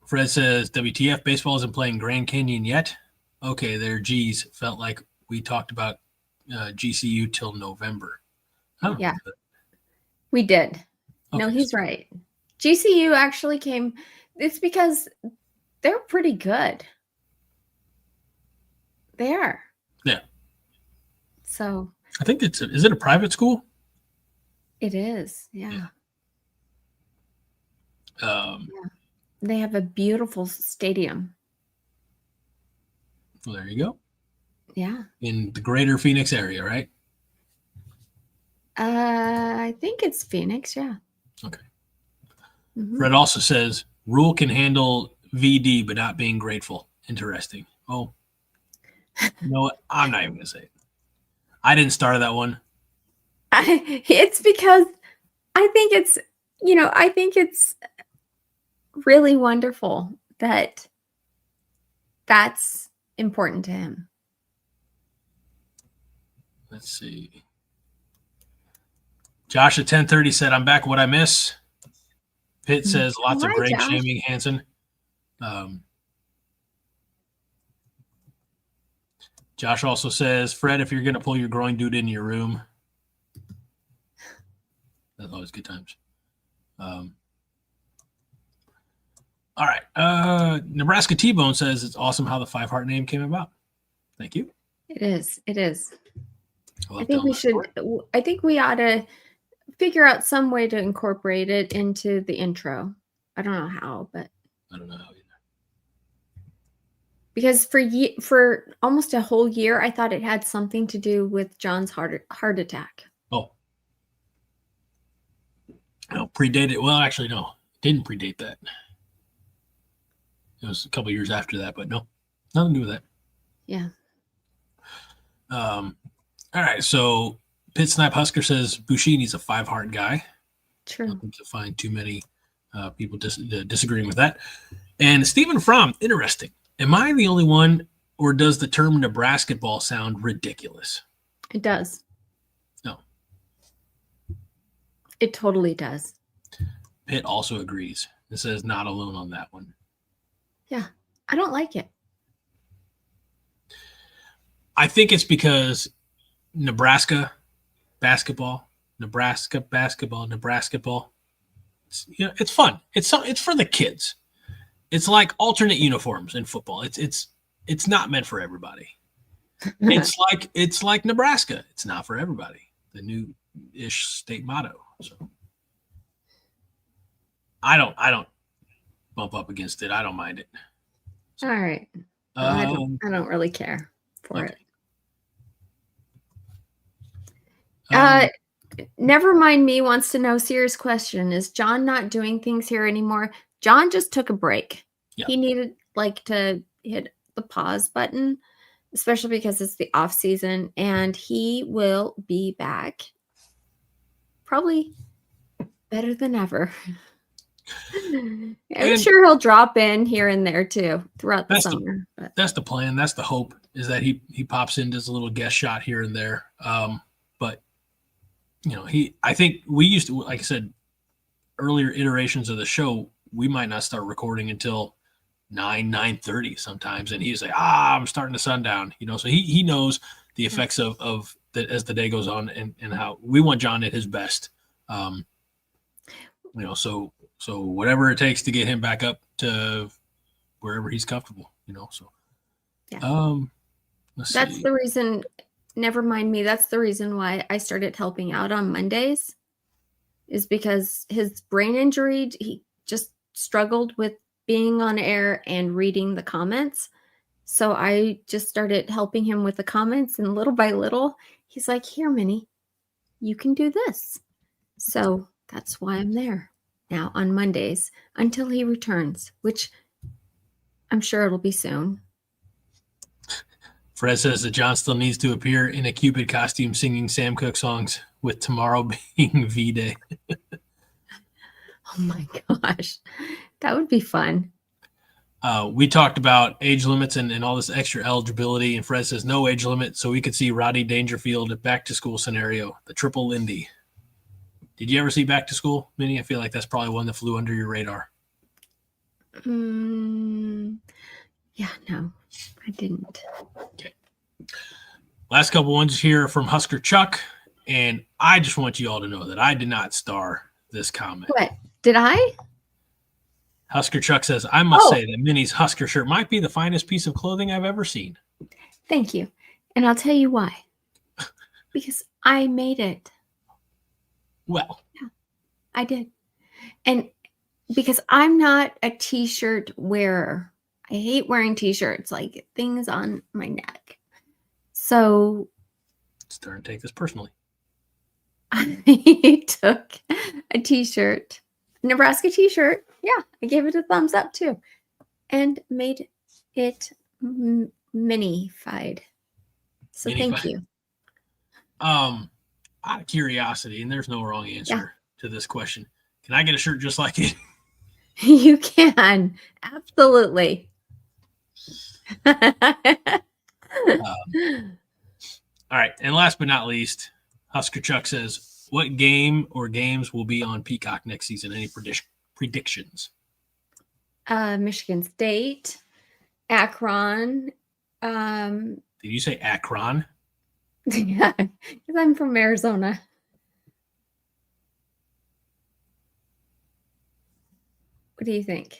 Fred says, WTF, baseball isn't playing Grand Canyon yet? Okay, there, geez. Felt like we talked about GCU till November. Yeah, we did. Okay, no, he's right. GCU actually came. It's because they're pretty good. They are. Yeah. So I think is it a private school? It is. Yeah. They have a beautiful stadium. Well, there you go. Yeah. In the greater Phoenix area, right? I think it's Phoenix. Yeah. Okay. Mm-hmm. Fred also says, Rule can handle VD, but not being grateful. Interesting. Oh, you know what? I'm not even going to say it. I didn't start that one. It's because I think it's really wonderful that that's important to him. Let's see. Josh at 10:30 said, I'm back. What I miss? Pitt says, lots of Greg shaming Hansen. Josh also says, Fred, if you're going to pull your groin dude into your room. That's always good times. All right. Nebraska T-Bone says, it's awesome how the 5-heart name came about. Thank you. It is. It is. I think we ought to figure out some way to incorporate it into the intro. I don't know how, but I don't know how either. Because for almost a whole year, I thought it had something to do with John's heart attack. Oh. No, predated. Well, actually, no. It didn't predate that. It was a couple years after that, but no. Nothing to do with that. Yeah. All right, so Pit Snipe Husker says Bushini's a 5-heart guy. True. I don't think you'll find too many people disagreeing with that. And Stephen Fromm, interesting. Am I the only one, or does the term Nebraska ball sound ridiculous? It does. No. It totally does. Pitt also agrees. It says not alone on that one. Yeah, I don't like it. I think it's because Nebraska basketball. It's fun. It's for the kids. It's like alternate uniforms in football. It's not meant for everybody. It's like Nebraska. It's not for everybody. The new-ish state motto. So I don't bump up against it. I don't mind it. So, all right. Well, I don't really care for it. Never mind me wants to know, serious question. Is John not doing things here anymore? John just took a break. Yeah. He needed to hit the pause button, especially because it's the off season, and he will be back probably better than ever. I'm sure he'll drop in here and there too throughout the summer. That's the plan. That's the hope, is that he pops in, does a little guest shot here and there. But I think we used to, like I said, earlier iterations of the show, we might not start recording until 9:30 sometimes. And he's like, I'm starting to sundown, so he knows the effects of that as the day goes on, and how we want John at his best. So whatever it takes to get him back up to wherever he's comfortable, so. Yeah. That's the reason, never mind me. That's the reason why I started helping out on Mondays, is because his brain injury, he just struggled with being on air and reading the comments. So I just started helping him with the comments, and little by little, he's like, here, Minnie, you can do this. So that's why I'm there now on Mondays until he returns, which I'm sure it'll be soon. Fred says that John still needs to appear in a Cupid costume singing Sam Cooke songs. with tomorrow being V-Day. Oh my gosh. That would be fun. We talked about age limits and all this extra eligibility, and Fred says no age limit, so we could see Rodney Dangerfield back to school scenario, the triple Lindy. Did you ever see Back to School, Minnie? I feel like that's probably one that flew under your radar. Yeah, no, I didn't. Okay. Last couple ones here from Husker Chuck, and I just want you all to know that I did not star this comment. What? Did I? Husker Chuck says, I must say that Minnie's Husker shirt might be the finest piece of clothing I've ever seen. Thank you. And I'll tell you why. Because I made it. Well. Yeah, I did. And because I'm not a t-shirt wearer. I hate wearing t-shirts, like things on my neck. So starting to take this personally. I took a t-shirt, Nebraska t-shirt. Yeah, I gave it a thumbs up too. And made it mini-fied. So thank you. Out of curiosity, and there's no wrong answer to this question. Can I get a shirt just like it? You can. Absolutely. All right. And last but not least, Husker Chuck says, what game or games will be on Peacock next season? Any predictions? Michigan State, Akron. Did you say Akron? Yeah, because I'm from Arizona. What do you think?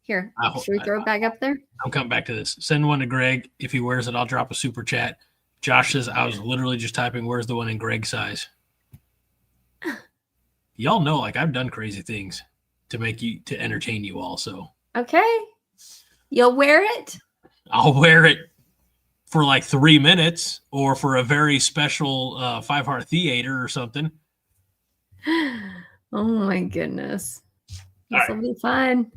Here, should we throw it back up there? I'll come back to this. Send one to Greg. If he wears it, I'll drop a super chat. Josh says, I was literally just typing, where's the one in Greg's size? Y'all know, like, I've done crazy things to entertain you all. So okay. You'll wear it? I'll wear it for like 3 minutes or for a very special 5-heart theater or something. Oh my goodness. This will be fun.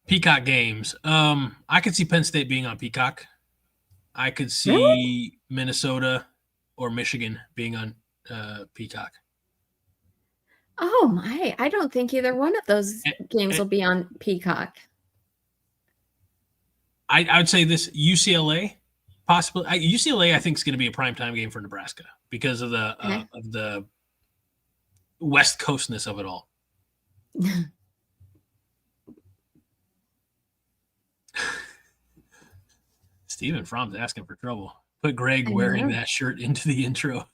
Peacock games. I could see Penn State being on Peacock. I could see Minnesota or Michigan being on Peacock. Oh my. I don't think either one of those games will be on Peacock. I would say this UCLA, possibly. UCLA, I think, is going to be a primetime game for Nebraska because of the West Coastness of it all. Stephen Fromm's asking for trouble. Put Greg wearing that shirt into the intro.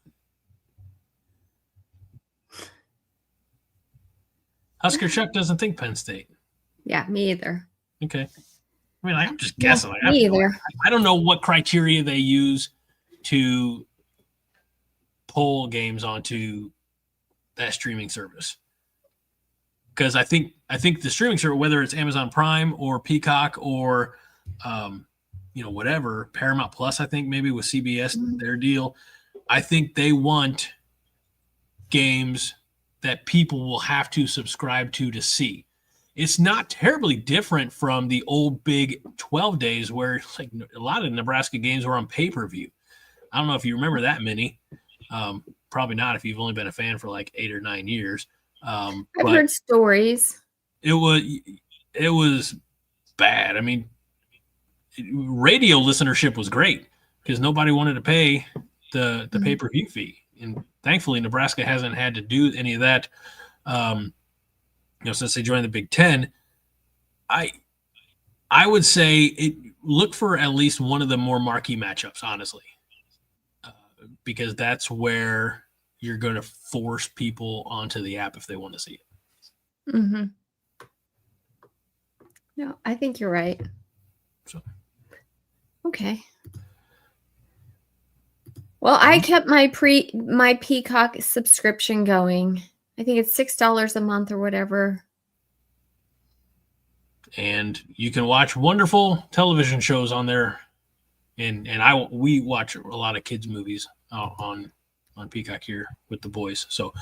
Husker Chuck doesn't think Penn State. Yeah, me either. Okay. I mean, I'm just guessing. Yeah, me either. I don't know what criteria they use to pull games onto that streaming service. Because I think the streaming service, whether it's Amazon Prime or Peacock or whatever, Paramount Plus, I think maybe with CBS, their deal, I think they want games that people will have to subscribe to see. It's not terribly different from the old Big 12 days where like a lot of Nebraska games were on pay-per-view. I don't know if you remember that, Minnie. Probably not if you've only been a fan for like 8 or 9 years. I've heard stories. It was bad. I mean, radio listenership was great because nobody wanted to pay the pay-per-view fee. And thankfully, Nebraska hasn't had to do any of that since they joined the Big Ten. I would say look for at least one of the more marquee matchups, honestly, because that's where you're going to force people onto the app if they want to see it. Mm-hmm. No, I think you're right. So. Okay. Well, I kept my Peacock subscription going. I think it's $6 a month or whatever. And you can watch wonderful television shows on there. And we watch a lot of kids movies on Peacock here with the boys. So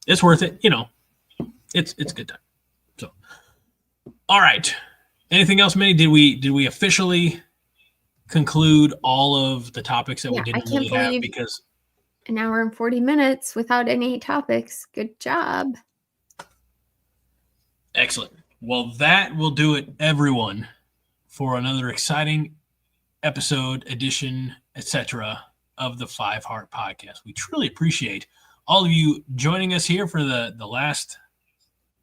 it's worth it. It's a good time. So, all right. Anything else, Minnie? Did we officially conclude all of the topics that we didn't really have? Because an hour and 40 minutes without any topics. Good job. Excellent. Well, that will do it, everyone, for another exciting episode, edition, etc. of the Five Heart Podcast. We truly appreciate all of you joining us here for the last,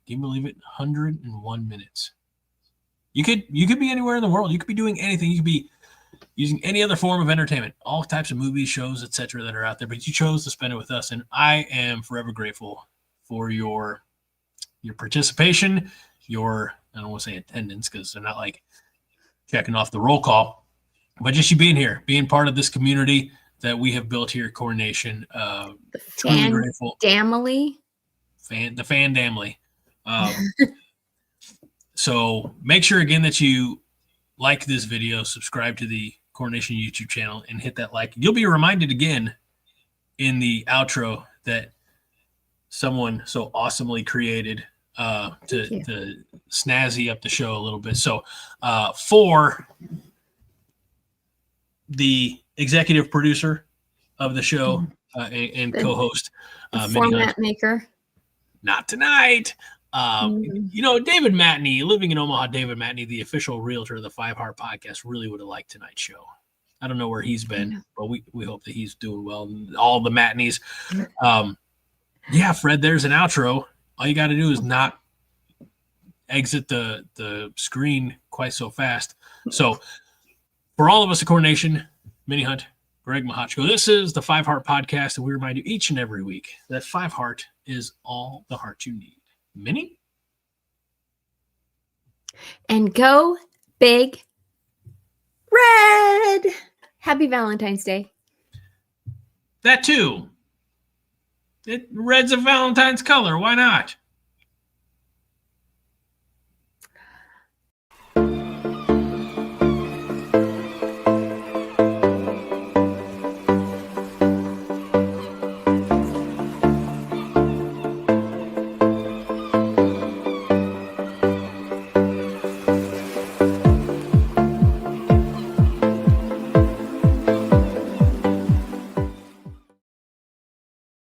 can you believe it, 101 minutes. You could be anywhere in the world. You could be doing anything. You could be using any other form of entertainment, all types of movies, shows, etc. that are out there, but you chose to spend it with us, and I am forever grateful for your participation, I don't want to say attendance because they're not like checking off the roll call, but just you being here, being part of this community that we have built here at Coronation. Truly grateful. The fan family. So make sure again that you like this video, subscribe to the Coronation YouTube channel, and hit that like. You'll be reminded again in the outro that someone so awesomely created to snazzy up the show a little bit. So for the executive producer of the show and co-host, format maker. Not tonight. David Matney, living in Omaha, David Matney, the official realtor of the Five Heart Podcast, really would have liked tonight's show. I don't know where he's been, but we hope that he's doing well. All the Matneys. Yeah, Fred, there's an outro. All you got to do is not exit the screen quite so fast. So for all of us at Coronation, Minnie Hunt, Greg Mahachko, this is the Five Heart Podcast, and we remind you each and every week that Five Heart is all the heart you need. Minnie? And go big red. Happy Valentine's Day. That too. Red's a Valentine's color. Why not?